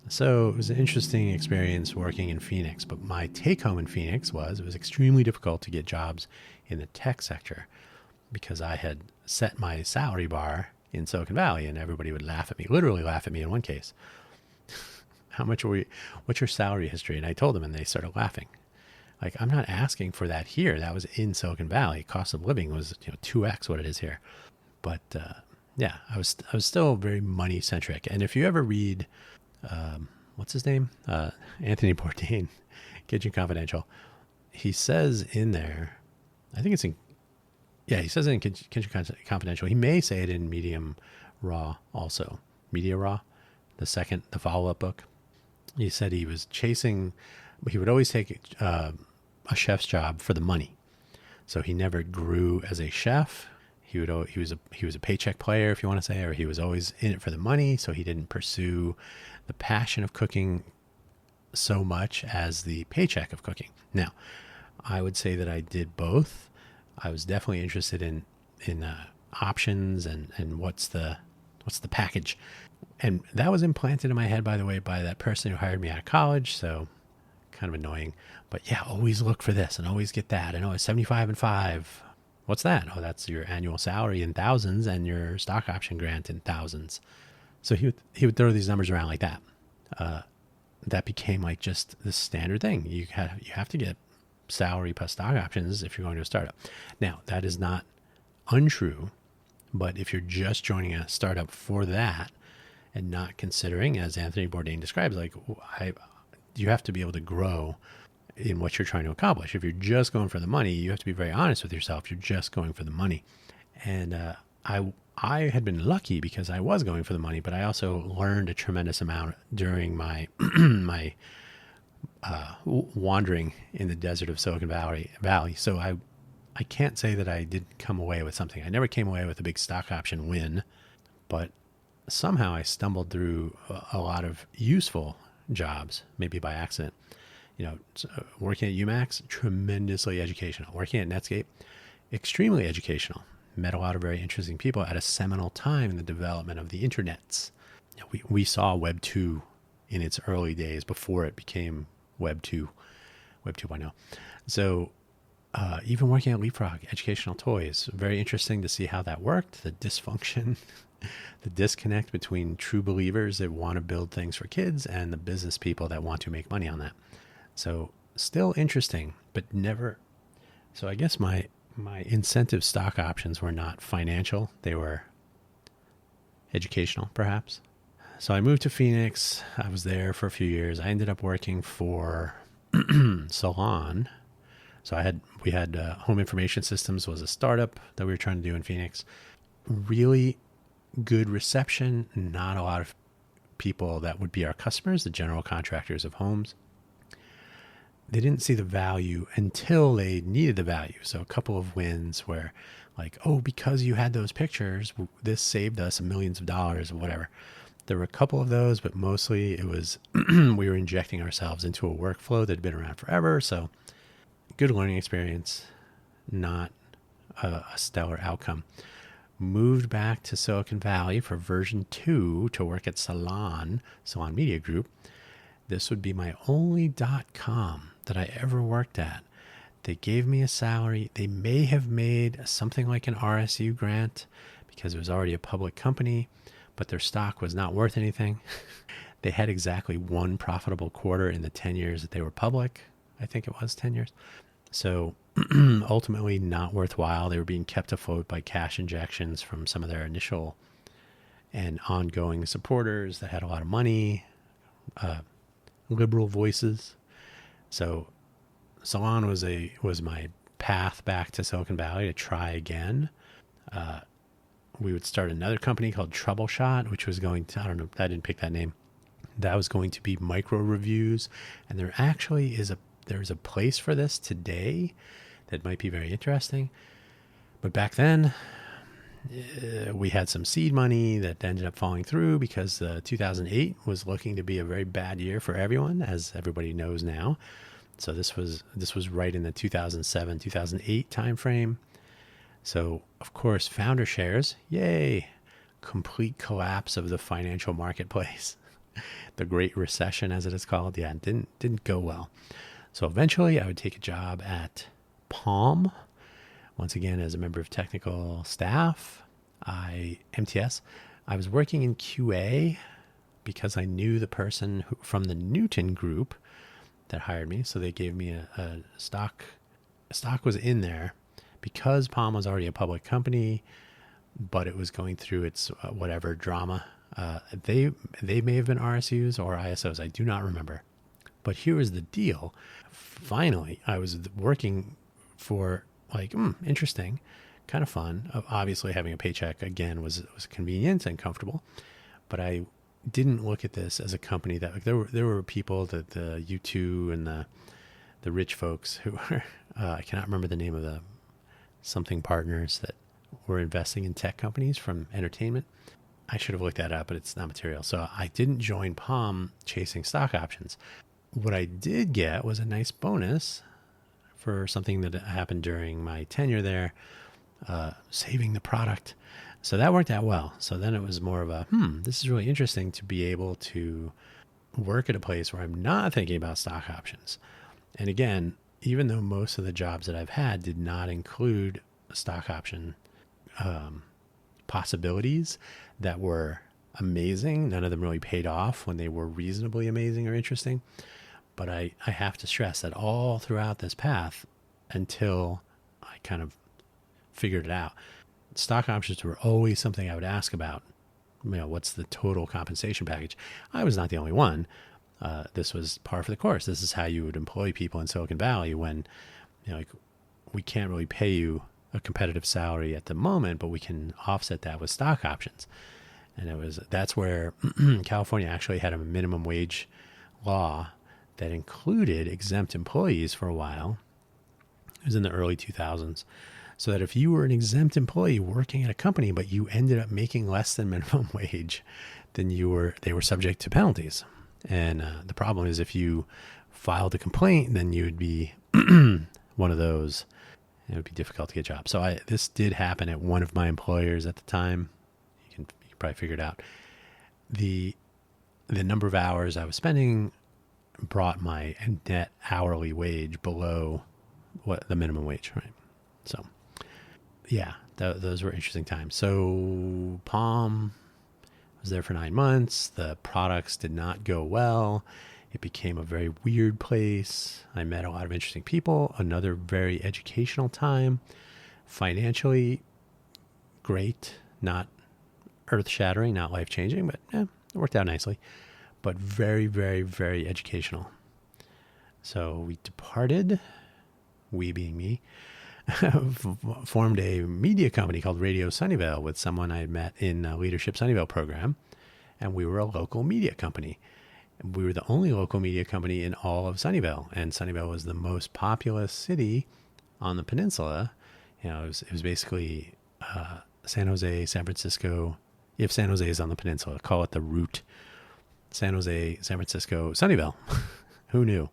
So it was an interesting experience working in Phoenix. But my take home in Phoenix was it was extremely difficult to get jobs in the tech sector because I had set my salary bar in Silicon Valley and everybody would laugh at me, literally laugh at me in one case. What's your salary history? And I told them and they started laughing. Like, I'm not asking for that here. That was in Silicon Valley. Cost of living was 2x what it is here. But yeah, I was still very money centric. And if you ever read, what's his name? Anthony Bourdain, Kitchen Confidential. He says in there, I think it's in, yeah, he says it in Kitchen Confidential. He may say it in Medium Raw also. Media Raw, the follow-up book. He said he would always take a chef's job for the money. So he never grew as a chef. He was a paycheck player, if you want to say, or he was always in it for the money. So he didn't pursue the passion of cooking so much as the paycheck of cooking. Now, I would say that I did both. I was definitely interested in options and what's the package. And that was implanted in my head, by the way, by that person who hired me out of college. So kind of annoying, but yeah, always look for this and always get that. And it's 75 and 5. What's that? Oh, that's your annual salary in thousands and your stock option grant in thousands. So he would throw these numbers around like that. That became like just the standard thing. You have to get salary plus stock options if you're going to a startup. Now, that is not untrue, but if you're just joining a startup for that and not considering, as Anthony Bourdain describes, like you have to be able to grow in what you're trying to accomplish. If you're just going for the money, you have to be very honest with yourself. You're just going for the money. And I had been lucky because I was going for the money, but I also learned a tremendous amount during my my wandering in the desert of Silicon Valley. So I can't say that I didn't come away with something. I never came away with a big stock option win, but somehow I stumbled through a lot of useful jobs, maybe by accident. Working at UMass, tremendously educational. Working at Netscape, extremely educational. Met a lot of very interesting people at a seminal time in the development of the internets. We saw Web 2 in its early days before it became Web 2, Web 2.0. So even working at Leapfrog, educational toys, very interesting to see how that worked, the dysfunction, the disconnect between true believers that want to build things for kids and the business people that want to make money on that. So still interesting, but never. So I guess my incentive stock options were not financial. They were educational, perhaps. So I moved to Phoenix. I was there for a few years. I ended up working for Salon. So we had Home Information Systems was a startup that we were trying to do in Phoenix. Really good reception. Not a lot of people that would be our customers, the general contractors of homes. They didn't see the value until they needed the value. So a couple of wins where like, oh, because you had those pictures, this saved us millions of dollars or whatever. There were a couple of those, but mostly it was we were injecting ourselves into a workflow that had been around forever. So good learning experience, not a stellar outcome. Moved back to Silicon Valley for version 2 to work at Salon Media Group. This would be my only .com that I ever worked at. They gave me a salary. They may have made something like an RSU grant because it was already a public company, but their stock was not worth anything. They had exactly one profitable quarter in the 10 years that they were public. I think it was 10 years. So ultimately not worthwhile. They were being kept afloat by cash injections from some of their initial and ongoing supporters that had a lot of money, liberal voices. So Salon was my path back to Silicon Valley to try again. We would start another company called Troubleshot, which was going to, I don't know, I didn't pick that name. That was going to be micro reviews. And there actually there's a place for this today that might be very interesting. But back then, we had some seed money that ended up falling through because 2008 was looking to be a very bad year for everyone, as everybody knows now. So this was right in the 2007, 2008 timeframe. So of course, founder shares, yay, complete collapse of the financial marketplace. The Great Recession, as it is called, yeah, it didn't go well. So eventually I would take a job at Palm, once again as a member of technical staff. MTS. I was working in QA because I knew the person from the Newton group that hired me. So they gave me a stock. Stock was in there because Palm was already a public company, but it was going through its whatever drama. They may have been RSUs or ISOs. I do not remember. But here was the deal. Finally, I was working for interesting, kind of fun. Obviously, having a paycheck again was convenient and comfortable. But I didn't look at this as a company that there were people that the U2 and the rich folks who were I cannot remember the name of the something partners that were investing in tech companies from entertainment. I should have looked that up, but it's not material. So I didn't join Palm chasing stock options. What I did get was a nice bonus for something that happened during my tenure there, saving the product. So that worked out well. So then it was more of a, this is really interesting to be able to work at a place where I'm not thinking about stock options. And again, even though most of the jobs that I've had did not include stock option possibilities that were amazing, none of them really paid off when they were reasonably amazing or interesting. But I have to stress that all throughout this path, until I kind of figured it out, stock options were always something I would ask about. What's the total compensation package? I was not the only one. This was par for the course. This is how you would employ people in Silicon Valley when, we can't really pay you a competitive salary at the moment, but we can offset that with stock options. And that's where California actually had a minimum wage law that included exempt employees for a while. It was in the early 2000s. So that if you were an exempt employee working at a company, but you ended up making less than minimum wage, then they were subject to penalties. And the problem is if you filed a complaint, then you would be one of those. It would be difficult to get a job. So this did happen at one of my employers at the time. You can probably figure it out. The number of hours I was spending brought my net hourly wage below what the minimum wage, right? So yeah, those were interesting times. So Palm was there for 9 months. The products did not go well. It became a very weird place. I met a lot of interesting people. Another very educational time. Financially, great. Not earth-shattering, not life-changing, but it worked out nicely. But very, very, very educational. So we departed, we being me, formed a media company called Radio Sunnyvale with someone I had met in a Leadership Sunnyvale program. And we were a local media company. We were the only local media company in all of Sunnyvale. And Sunnyvale was the most populous city on the peninsula. You know, it was basically San Jose, San Francisco. If San Jose is on the peninsula, call it the route. San Jose, San Francisco, Sunnyvale. Who knew?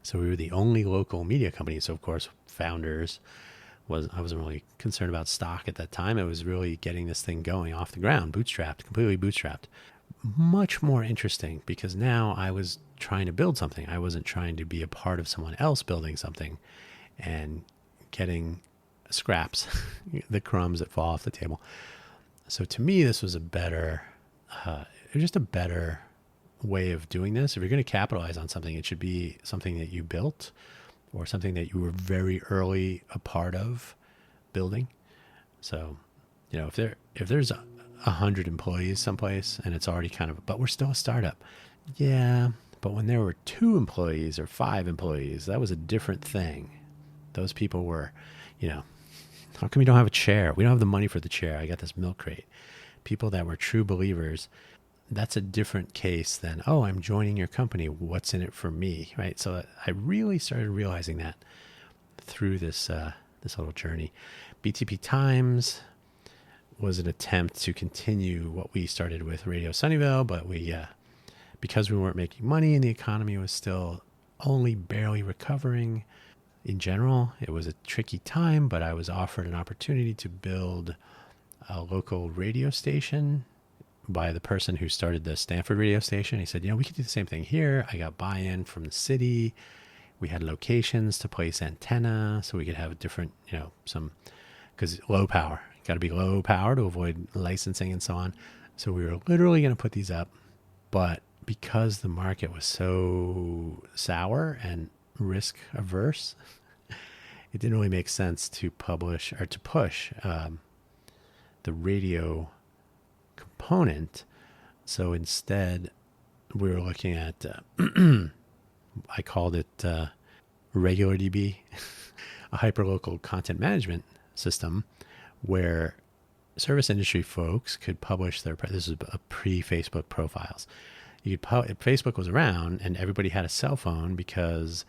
So we were the only local media company. So, of course, founders I wasn't really concerned about stock at that time. It was really getting this thing going off the ground, completely bootstrapped. Much more interesting because now I was trying to build something. I wasn't trying to be a part of someone else building something and getting scraps, the crumbs that fall off the table. So to me, this was just a better way of doing this. If you're going to capitalize on something, it should be something that you built or something that you were very early a part of building. So, you know, if there's 100 employees someplace and it's already but we're still a startup. Yeah. But when there were 2 employees or 5 employees, that was a different thing. Those people were, how come we don't have a chair? We don't have the money for the chair. I got this milk crate. People that were true believers, that's a different case than, oh, I'm joining your company. What's in it for me? Right. So I really started realizing that through this little journey. BTP Times was an attempt to continue what we started with Radio Sunnyvale, but because we weren't making money and the economy was still only barely recovering in general, it was a tricky time, but I was offered an opportunity to build a local radio station by the person who started the Stanford radio station. He said, we could do the same thing here. I got buy-in from the city. We had locations to place antenna so we could have a different, because low power, got to be low power to avoid licensing and so on. So we were literally going to put these up, but because the market was so sour and risk averse, it didn't really make sense to publish or to push the radio component. So instead, we were looking at, I called it regular DB, a hyperlocal content management system where service industry folks could publish this is a pre-Facebook profiles. Facebook was around and everybody had a cell phone because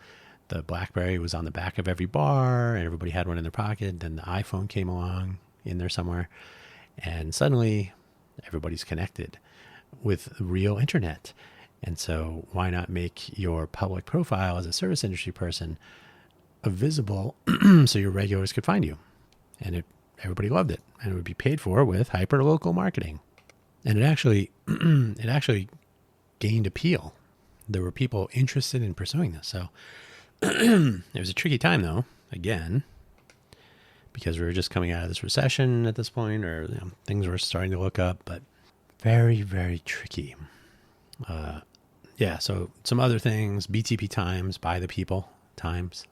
the BlackBerry was on the back of every bar and everybody had one in their pocket. Then the iPhone came along in there somewhere and suddenly everybody's connected with real internet. And so why not make your public profile as a service industry person visible so your regulars could find you? And everybody loved it, and it would be paid for with hyper-local marketing. And it actually gained appeal. There were people interested in pursuing this. So it was a tricky time, though, again, because we were just coming out of this recession at this point, or things were starting to look up, but very, very tricky. So some other things, BTP Times, by the people times.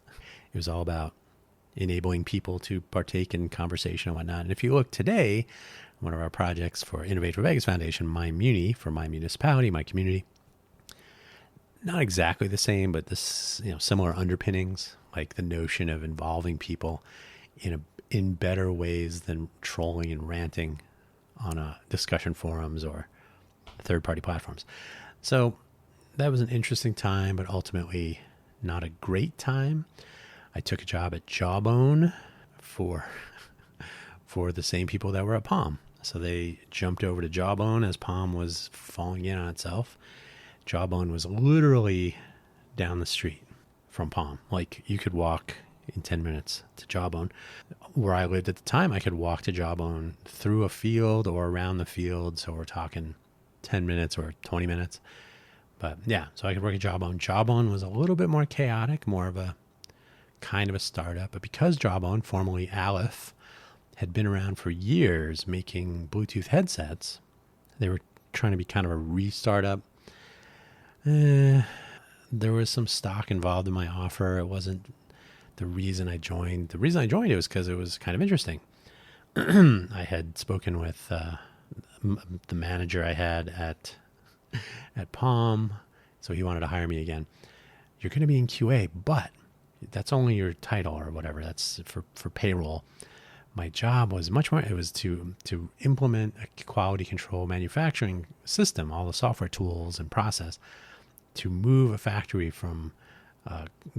It was all about enabling people to partake in conversation and whatnot. And if you look today, one of our projects for Innovate for Vegas Foundation, My Muni, for my municipality, my community, not exactly the same, but this, similar underpinnings, like the notion of involving people in better ways than trolling and ranting on discussion forums or third-party platforms. So that was an interesting time, but ultimately not a great time. I took a job at Jawbone for the same people that were at Palm. So they jumped over to Jawbone as Palm was falling in on itself. Jawbone was literally down the street from Palm. Like you could walk in 10 minutes to Jawbone. Where I lived at the time, I could walk to Jawbone through a field or around the field. So we're talking 10 minutes or 20 minutes. But yeah, so I could work at Jawbone. Jawbone was a little bit more chaotic, more of a kind of a startup. But because Jawbone, formerly Aleph, had been around for years making Bluetooth headsets, they were trying to be kind of a re-startup. There was some stock involved in my offer. It wasn't the reason I joined. The reason I joined it was because it was kind of interesting. I had spoken with the manager I had at Palm, so he wanted to hire me again. You're going to be in QA, but that's only your title or whatever. That's for payroll. My job was much more. It was to implement a quality control manufacturing system, all the software tools and process, to move a factory from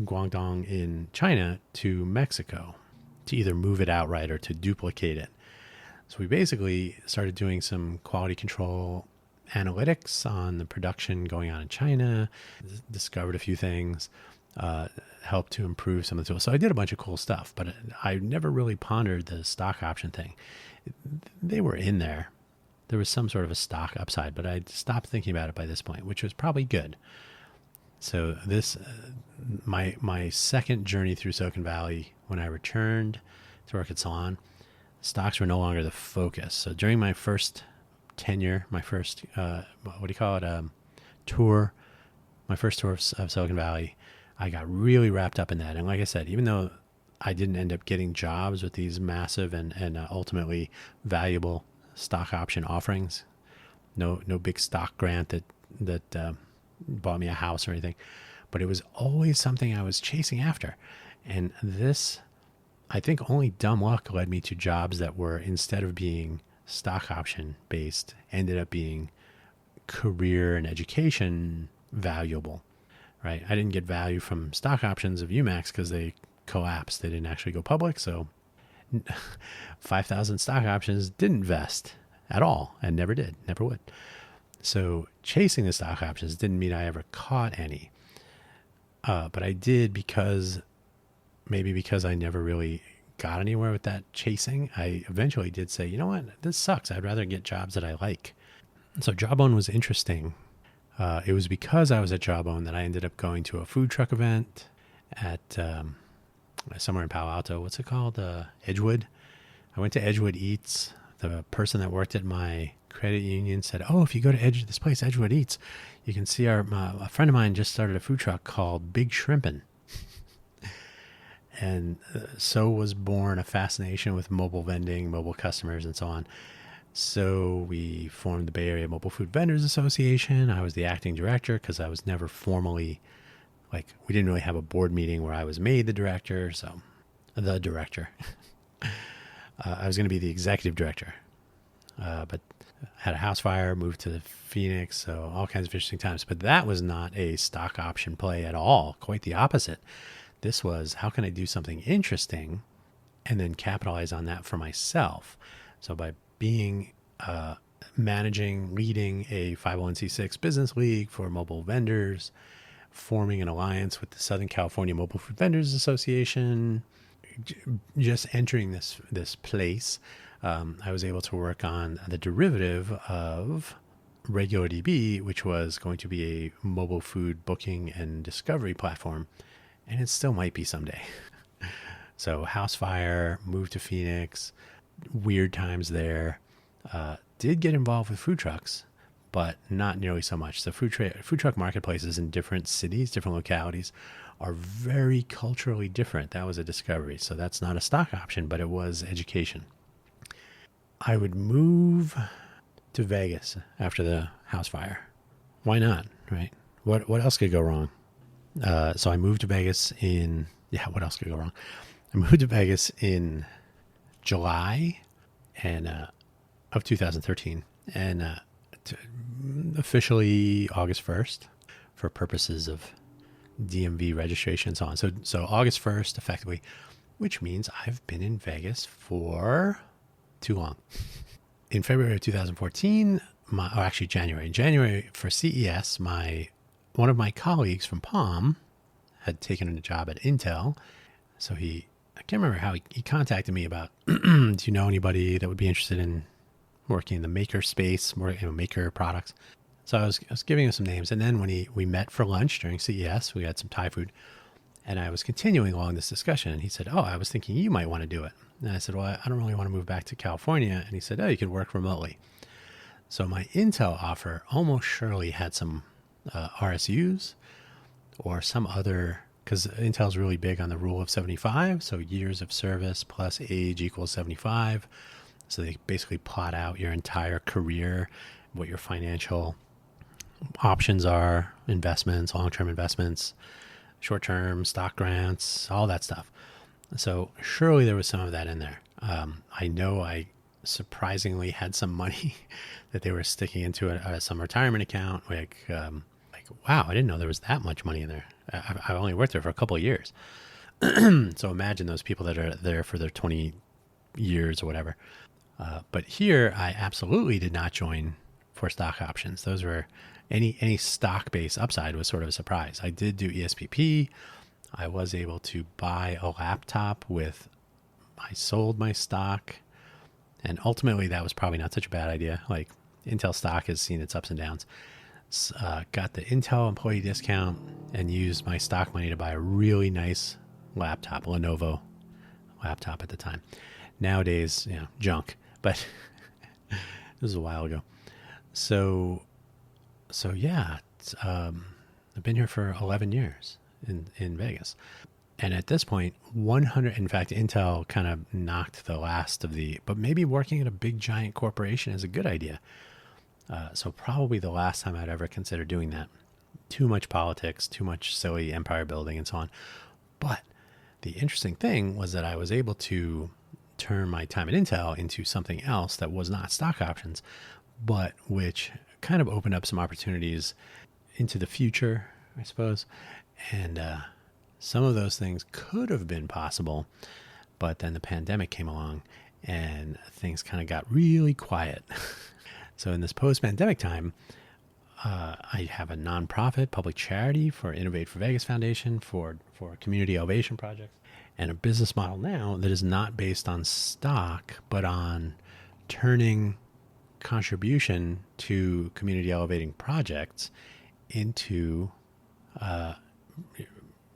Guangdong in China to Mexico, to either move it outright or to duplicate it. So we basically started doing some quality control analytics on the production going on in China, discovered a few things, helped to improve some of the tools. So I did a bunch of cool stuff, but I never really pondered the stock option thing. They were in there. There was some sort of a stock upside, but I stopped thinking about it by this point, which was probably good. So this, my second journey through Silicon Valley, when I returned to work at Salon, stocks were no longer the focus. So during my first tenure, my first, tour, my first tour of Silicon Valley, I got really wrapped up in that. And like I said, even though I didn't end up getting jobs with these massive and ultimately valuable stock option offerings, no big stock grant that bought me a house or anything, but it was always something I was chasing after. And this, I think only dumb luck led me to jobs that were, instead of being stock option based, ended up being career and education valuable, right? I didn't get value from stock options of UMax because they collapsed. They didn't actually go public. So 5,000 stock options didn't vest at all and never did, never would. So chasing the stock options didn't mean I ever caught any. But I did because I never really got anywhere with that chasing. I eventually did say, you know what, this sucks. I'd rather get jobs that I like. So Jawbone was interesting. It was because I was at Jawbone that I ended up going to a food truck event at somewhere in Palo Alto. What's it called? Edgewood. I went to Edgewood Eats. The person that worked at my credit union said, "Oh, if you go to this place, Edgewood Eats, you can see a friend of mine just started a food truck called Big Shrimpin'." And so was born a fascination with mobile vending, mobile customers, and so on. So we formed the Bay Area Mobile Food Vendors Association. I was the acting director because I was never formally, we didn't really have a board meeting where I was made the director. So the director. I was going to be the executive director, but had a house fire, moved to Phoenix, so all kinds of interesting times. But that was not a stock option play at all. Quite the opposite. This was, how can I do something interesting and then capitalize on that for myself? So by being leading a 501c6 business league for mobile vendors, forming an alliance with the Southern California Mobile Food Vendors Association, just entering this place, I was able to work on the derivative of RegularDB, which was going to be a mobile food booking and discovery platform, and it still might be someday. So house fire, moved to Phoenix, weird times there. Did get involved with food trucks, but not nearly so much. The food truck marketplaces in different cities, different localities, are very culturally different. That was a discovery. So that's not a stock option, but it was education. I would move to Vegas after the house fire. Why not, right? What else could go wrong? So I moved to Vegas what else could go wrong? I moved to Vegas in July of 2013 and officially August 1st for purposes of DMV registration and so on. So August 1st, effectively, which means I've been in Vegas for too long. In February of 2014, January for CES, one of my colleagues from Palm had taken a job at Intel. So I can't remember how he contacted me about, do you know anybody that would be interested in working in the maker space, more, maker products? So I was giving him some names. And then when we met for lunch during CES, we had some Thai food. And I was continuing along this discussion. And he said, I was thinking you might want to do it. And I said, well, I don't really want to move back to California. And he said, you could work remotely. So my Intel offer almost surely had some RSUs or some other, because Intel's really big on the rule of 75. So years of service plus age equals 75. So they basically plot out your entire career, what your financial options are, investments, long-term investments, short-term stock grants, all that stuff. So surely there was some of that in there. I know I surprisingly had some money that they were sticking into some retirement account. Like, wow, I didn't know there was that much money in there. I only worked there for a couple of years. So imagine those people that are there for their 20 years or whatever. But here, I absolutely did not join for stock options. Those were any stock-based upside was sort of a surprise. I did do ESPP. I was able to buy a laptop I sold my stock. And ultimately, that was probably not such a bad idea. Like, Intel stock has seen its ups and downs. Got the Intel employee discount and used my stock money to buy a really nice laptop, Lenovo laptop at the time. Nowadays, junk, but this was a while ago. So yeah, I've been here for 11 years in Vegas. And at this point, in fact, Intel kind of knocked the last of but maybe working at a big giant corporation is a good idea. So probably the last time I'd ever consider doing that. Too much politics, too much silly empire building and so on. But the interesting thing was that I was able to turn my time at Intel into something else that was not stock options, but which kind of opened up some opportunities into the future, I suppose. And some of those things could have been possible, but then the pandemic came along and things kind of got really quiet. So in this post-pandemic time, I have a nonprofit public charity for Innovate for Vegas Foundation for community elevation projects, and a business model now that is not based on stock, but on turning contribution to community elevating projects into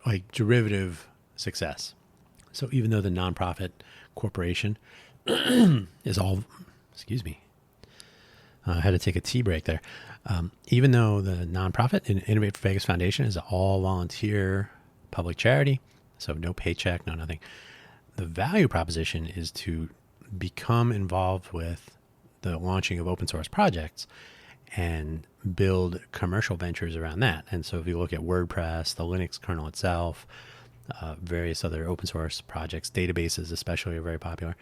like derivative success. So even though the nonprofit corporation is all, excuse me, I had to take a tea break there. Even though the nonprofit Innovate for Vegas Foundation is all volunteer public charity, so no paycheck, no nothing, the value proposition is to become involved with the launching of open source projects and build commercial ventures around that. And so if you look at WordPress, the Linux kernel itself, various other open source projects, databases especially are very popular.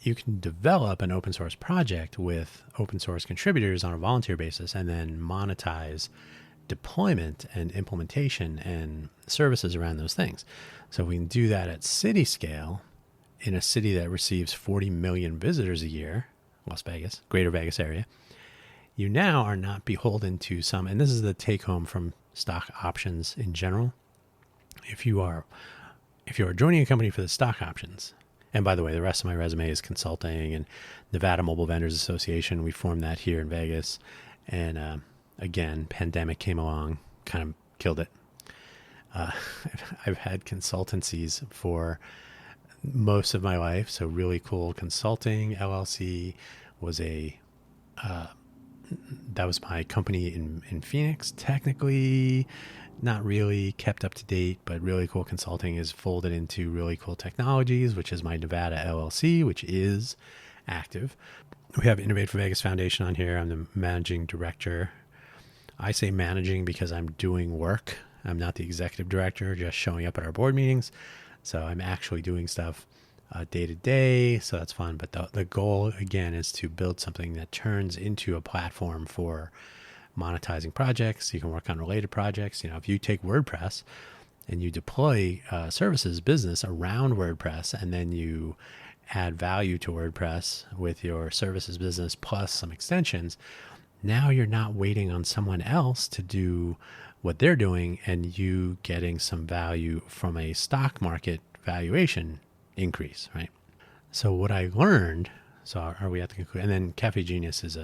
You can develop an open source project with open source contributors on a volunteer basis and then monetize deployment and implementation and services around those things. So we can do that at city scale in a city that receives 40 million visitors a year, Las Vegas, greater Vegas area. You now are not beholden to some, and this is the take home from stock options in general. If you are joining a company for the stock options, and by the way, the rest of my resume is consulting and Nevada Mobile Vendors Association. We formed that here in Vegas. And again, pandemic came along, kind of killed it. I've had consultancies for most of my life. So Really Cool Consulting LLC was that was my company in Phoenix. Technically, not really kept up to date, but Really Cool Consulting is folded into Really Cool Technologies, which is my Nevada LLC, which is active. We have Innovate for Vegas Foundation on here. I'm the managing director. I say managing because I'm doing work. I'm not the executive director, just showing up at our board meetings. So I'm actually doing stuff day to day. So that's fun. But the goal, again, is to build something that turns into a platform for monetizing projects. You can work on related projects. If you take WordPress and you deploy services business around WordPress, and then you add value to WordPress with your services business plus some extensions, now you're not waiting on someone else to do what they're doing and you getting some value from a stock market valuation increase, right? So what I learned, so are we at the conclusion? And then Cafe Genius is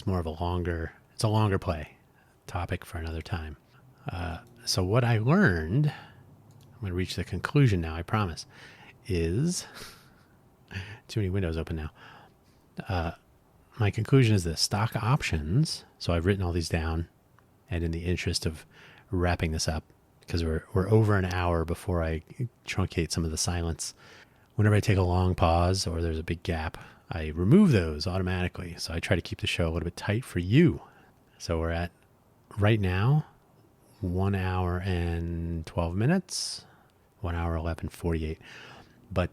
more of it's a longer play topic for another time. So what I learned, I'm going to reach the conclusion now, I promise, is too many windows open now. My conclusion is that stock options, so I've written all these down, and in the interest of wrapping this up, because we're over an hour before I truncate some of the silence, whenever I take a long pause or there's a big gap, I remove those automatically. So I try to keep the show a little bit tight for you. So we're at, right now, 1 hour and 12 minutes, 1 hour 11:48. But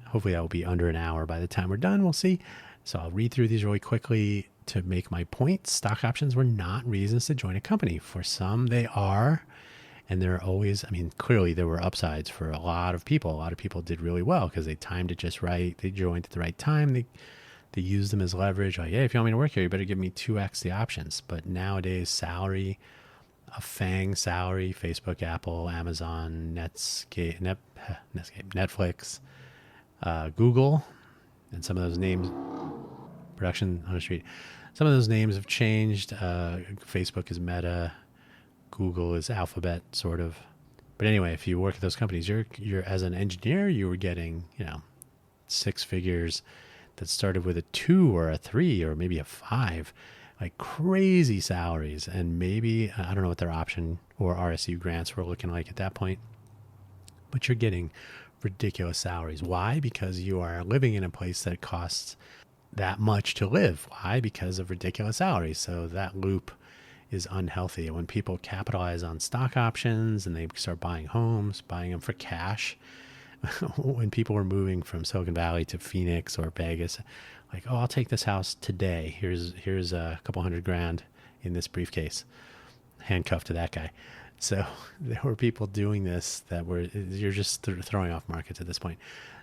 hopefully that will be under an hour by the time we're done. We'll see. So I'll read through these really quickly to make my point. Stock options were not reasons to join a company. For some, they are. And there are always, I mean, clearly there were upsides for a lot of people. A lot of people did really well because they timed it just right. They joined at the right time. They used them as leverage. Like, hey, if you want me to work here, you better give me 2x the options. But nowadays, salary, a FANG salary, Facebook, Apple, Amazon, Netscape, Netflix, Google, and some of those names, production on the street, some of those names have changed. Facebook is Meta, Google is Alphabet, sort of. But anyway, if you work at those companies, you're as an engineer, you were getting, 6 figures that started with a 2 or a 3 or maybe a 5, like crazy salaries. And maybe, I don't know what their option or RSU grants were looking like at that point, but you're getting ridiculous salaries. Why? Because you are living in a place that costs that much to live. Why? Because of ridiculous salaries. So that loop is unhealthy. When people capitalize on stock options and they start buying homes, buying them for cash, when people were moving from Silicon Valley to Phoenix or Vegas, like, oh, I'll take this house today. Here's a couple $100,000 in this briefcase, handcuffed to that guy. So there were people doing this you're just throwing off markets at this point.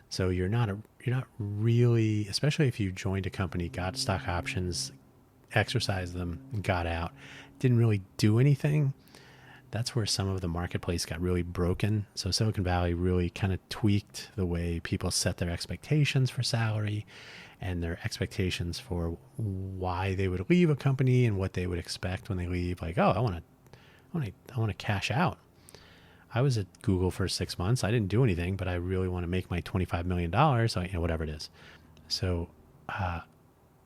So you're not really, especially if you joined a company, got stock options, exercised them, and got out, didn't really do anything. That's where some of the marketplace got really broken. So Silicon Valley really kind of tweaked the way people set their expectations for salary and their expectations for why they would leave a company and what they would expect when they leave. Like, oh, I want to cash out. I was at Google for 6 months. I didn't do anything, but I really want to make my $25 million, so, whatever it is. So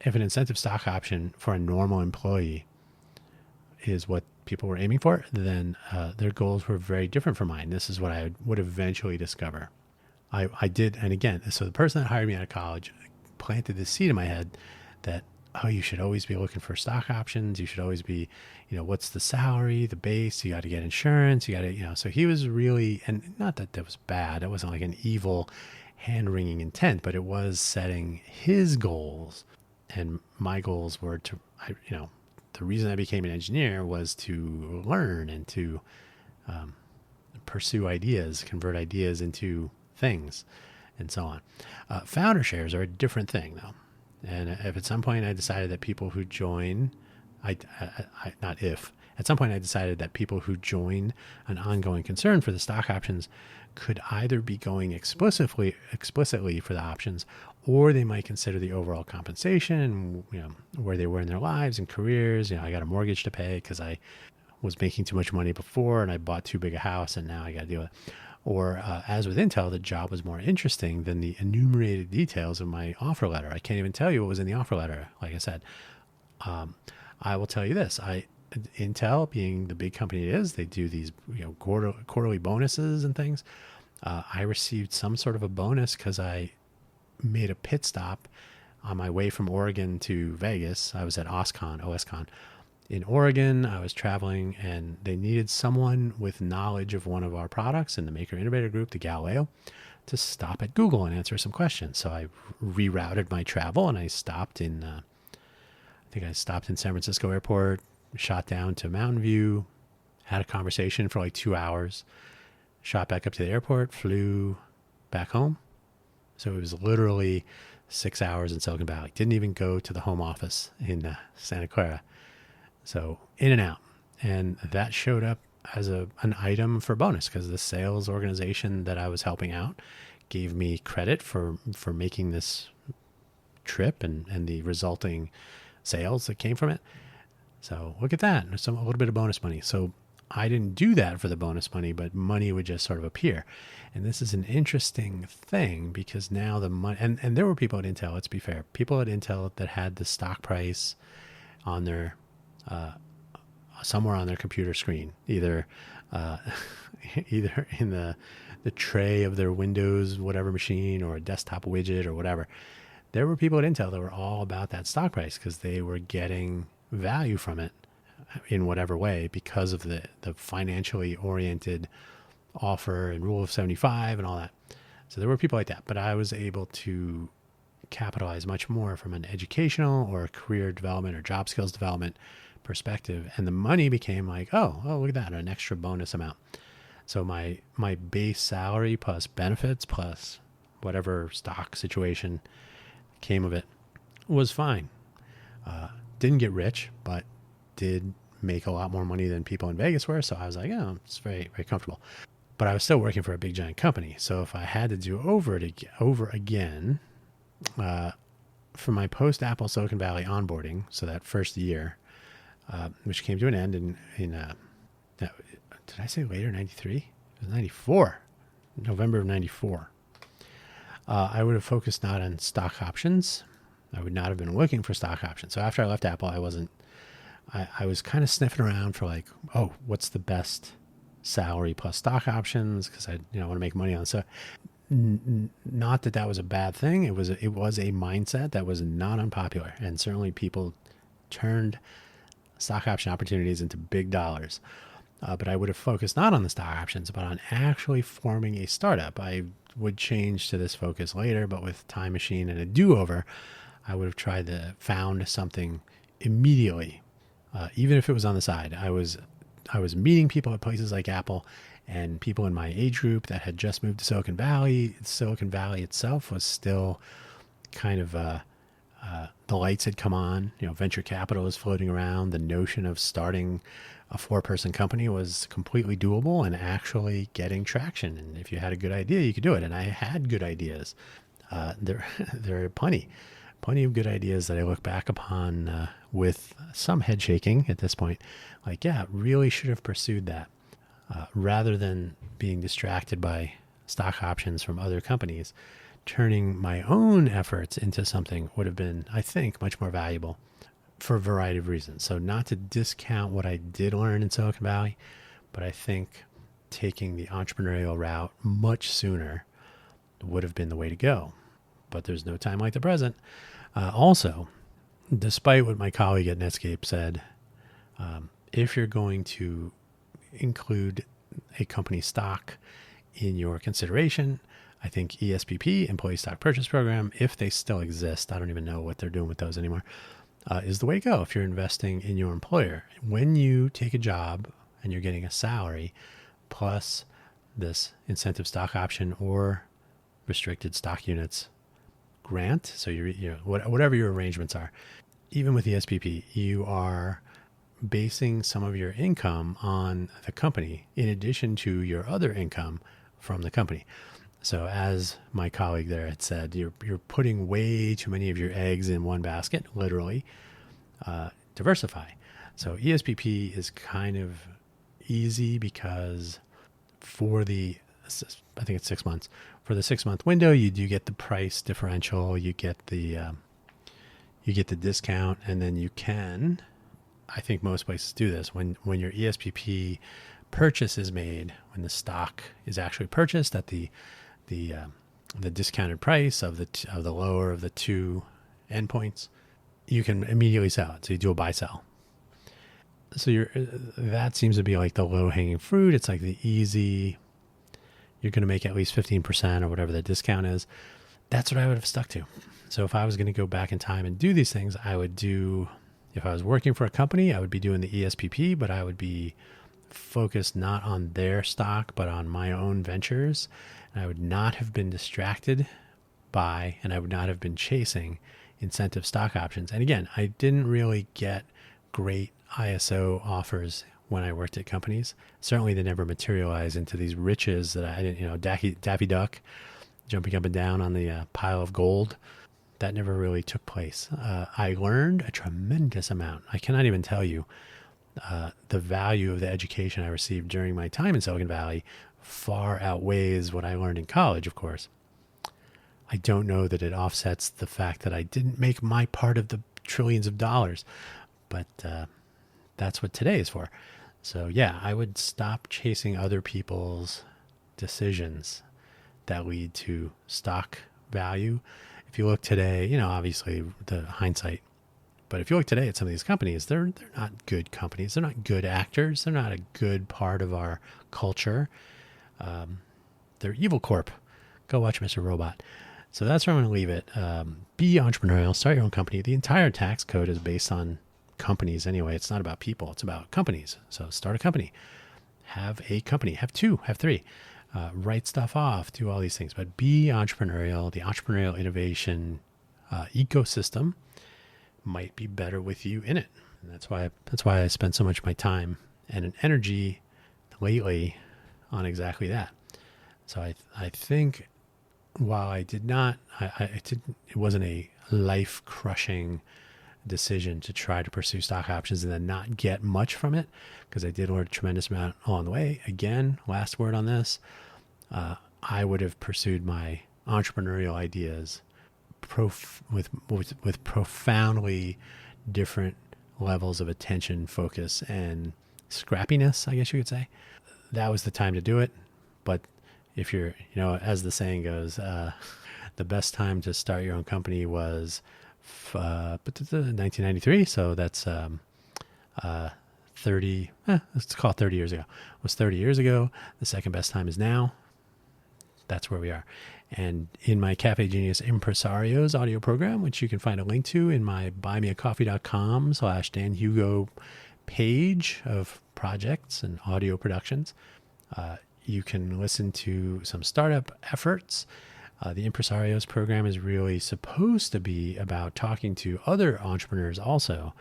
if an incentive stock option for a normal employee is what people were aiming for, then their goals were very different from mine. This is what I would eventually discover. I did, and again, so the person that hired me out of college planted this seed in my head that, oh, you should always be looking for stock options. You should always be, what's the salary, the base, you got to get insurance, you got to, so he was really, and not that that was bad. It wasn't like an evil hand-wringing intent, but it was setting his goals. And my goals were to, the reason I became an engineer was to learn and to pursue ideas, convert ideas into things, and so on. Founder shares are a different thing, though. And if at some point I decided that people who join, at some point I decided that people who join an ongoing concern for the stock options could either be going explicitly for the options, or they might consider the overall compensation, where they were in their lives and careers. I got a mortgage to pay because I was making too much money before and I bought too big a house and now I got to deal with it. Or as with Intel, the job was more interesting than the enumerated details of my offer letter. I can't even tell you what was in the offer letter. Like I said, I will tell you this. Intel, being the big company it is, they do these quarterly bonuses and things. I received some sort of a bonus because I made a pit stop on my way from Oregon to Vegas. I was at OSCON. In Oregon, I was traveling, and they needed someone with knowledge of one of our products in the Maker Innovator Group, the Galileo, to stop at Google and answer some questions. So I rerouted my travel, and I stopped in, San Francisco Airport, shot down to Mountain View, had a conversation for like 2 hours, shot back up to the airport, flew back home. So it was literally 6 hours in Silicon Valley. Didn't even go to the home office in Santa Clara. So in and out. And that showed up as an item for bonus because the sales organization that I was helping out gave me credit for making this trip and the resulting sales that came from it. So look at that. There's a little bit of bonus money. So I didn't do that for the bonus money, but money would just sort of appear. And this is an interesting thing because now the money, and there were people at Intel, let's be fair, people at Intel that had the stock price on their, somewhere on their computer screen, either either in the tray of their Windows, whatever machine, or a desktop widget or whatever. There were people at Intel that were all about that stock price because they were getting value from it in whatever way because of the financially oriented offer and rule of 75 and all that. So there were people like that, but I was able to capitalize much more from an educational or career development or job skills development perspective. And the money became like, oh, look at that, an extra bonus amount. So my base salary plus benefits plus whatever stock situation came of it was fine. Didn't get rich, but did make a lot more money than people in Vegas were. So I was like, oh, it's very, very comfortable. But I was still working for a big giant company. So if I had to do over again, for my post Apple Silicon Valley onboarding, so that first year, which came to an end in did I say later, 93? It was 94, November of 94. I would have focused not on stock options. I would not have been looking for stock options. So after I left Apple, I was kind of sniffing around for like, oh, what's the best salary plus stock options? Because I want to make money on it. So not that was a bad thing. It was a mindset that was not unpopular. And certainly people turned stock option opportunities into big dollars. But I would have focused not on the stock options, but on actually forming a startup. I would change to this focus later, but with Time Machine and a do-over, I would have found something immediately, even if it was on the side. I was meeting people at places like Apple and people in my age group that had just moved to Silicon Valley. Silicon Valley itself was still kind of the lights had come on. Venture capital was floating around. The notion of starting a 4-person company was completely doable and actually getting traction. And if you had a good idea, you could do it. And I had good ideas. There are plenty of good ideas that I look back upon with some head shaking at this point. Like, yeah, really should have pursued that rather than being distracted by stock options from other companies. Turning my own efforts into something would have been, I think, much more valuable for a variety of reasons. So not to discount what I did learn in Silicon Valley, but I think taking the entrepreneurial route much sooner would have been the way to go. But there's no time like the present. Also, despite what my colleague at Netscape said, if you're going to include a company stock in your consideration, I think ESPP, Employee Stock Purchase Program, if they still exist, I don't even know what they're doing with those anymore, is the way to go if you're investing in your employer. When you take a job and you're getting a salary plus this incentive stock option or restricted stock units grant, so whatever your arrangements are, even with the SPP, you are basing some of your income on the company in addition to your other income from the company. So as my colleague there had said, you're putting way too many of your eggs in one basket, literally. Diversify. So ESPP is kind of easy because I think it's 6 months. For the 6-month window, you do get the price differential, you get the discount, and then you can, I think most places do this, when your ESPP purchase is made, when the stock is actually purchased at the discounted price of the lower of the two endpoints, you can immediately sell it. So you do a buy sell. So that seems to be like the low hanging fruit. It's like the easy, you're going to make at least 15% or whatever the discount is. That's what I would have stuck to. So if I was going to go back in time and do these things, if I was working for a company, I would be doing the ESPP, but I would be focused not on their stock, but on my own ventures. And I would not have been distracted by, and I would not have been chasing incentive stock options. And again, I didn't really get great ISO offers when I worked at companies. Certainly they never materialize into these riches that I didn't, Daffy Duck jumping up and down on the pile of gold. That never really took place. I learned a tremendous amount. I cannot even tell you the value of the education I received during my time in Silicon Valley far outweighs what I learned in college, of course. I don't know that it offsets the fact that I didn't make my part of the trillions of dollars, but that's what today is for. So yeah, I would stop chasing other people's decisions that lead to stock value. If you look today, obviously the hindsight, but if you look today at some of these companies, they're not good companies. They're not good actors. They're not a good part of our culture. They're evil corp. Go watch Mr. Robot. So that's where I'm going to leave it. Be entrepreneurial. Start your own company. The entire tax code is based on companies anyway. It's not about people. It's about companies. So start a company. Have a company. Have two. Have three. Write stuff off. Do all these things. But be entrepreneurial. The entrepreneurial innovation ecosystem might be better with you in it. And that's why I spend so much of my time and energy lately on exactly that. So I think while I did not, it wasn't a life crushing decision to try to pursue stock options and then not get much from it, because I did learn a tremendous amount along the way. Again, last word on this, I would have pursued my entrepreneurial ideas with profoundly different levels of attention, focus, and scrappiness, I guess you could say. That was the time to do it. But if you're, as the saying goes, the best time to start your own company was 1993. So that's 30, let's call it 30 years ago. It was 30 years ago. The second best time is now. That's where we are. And in my Cafe Genius Impresarios audio program, which you can find a link to in my buymeacoffee.com/Dan Hugo page of projects and audio productions, you can listen to some startup efforts. The Impresarios program is really supposed to be about talking to other entrepreneurs also.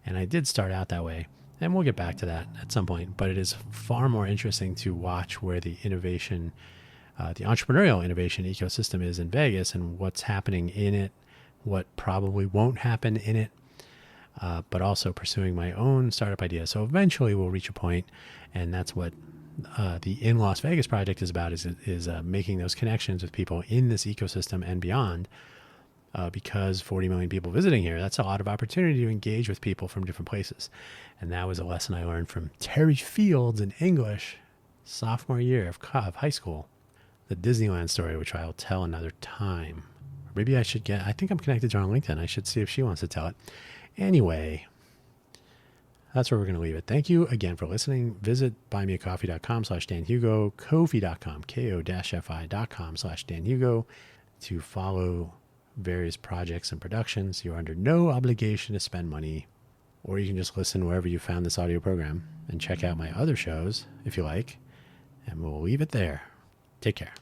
And I did start out that way. And we'll get back to that at some point. But it is far more interesting to watch where the innovation, the entrepreneurial innovation ecosystem is in Vegas and what's happening in it, what probably won't happen in it, but also pursuing my own startup idea. So eventually we'll reach a point, and that's what the In Las Vegas project is about, is making those connections with people in this ecosystem and beyond, because 40 million people visiting here, that's a lot of opportunity to engage with people from different places. And that was a lesson I learned from Terry Fields in English, sophomore year of high school. The Disneyland story, which I'll tell another time. Maybe I think I'm connected to her on LinkedIn. I should see if she wants to tell it. Anyway, that's where we're going to leave it. Thank you again for listening. Visit buymeacoffee.com/Dan Hugo, ko-fi.com, ko-fi.com/Dan Hugo to follow various projects and productions. You're under no obligation to spend money, or you can just listen wherever you found this audio program and check out my other shows if you like, and we'll leave it there. Take care.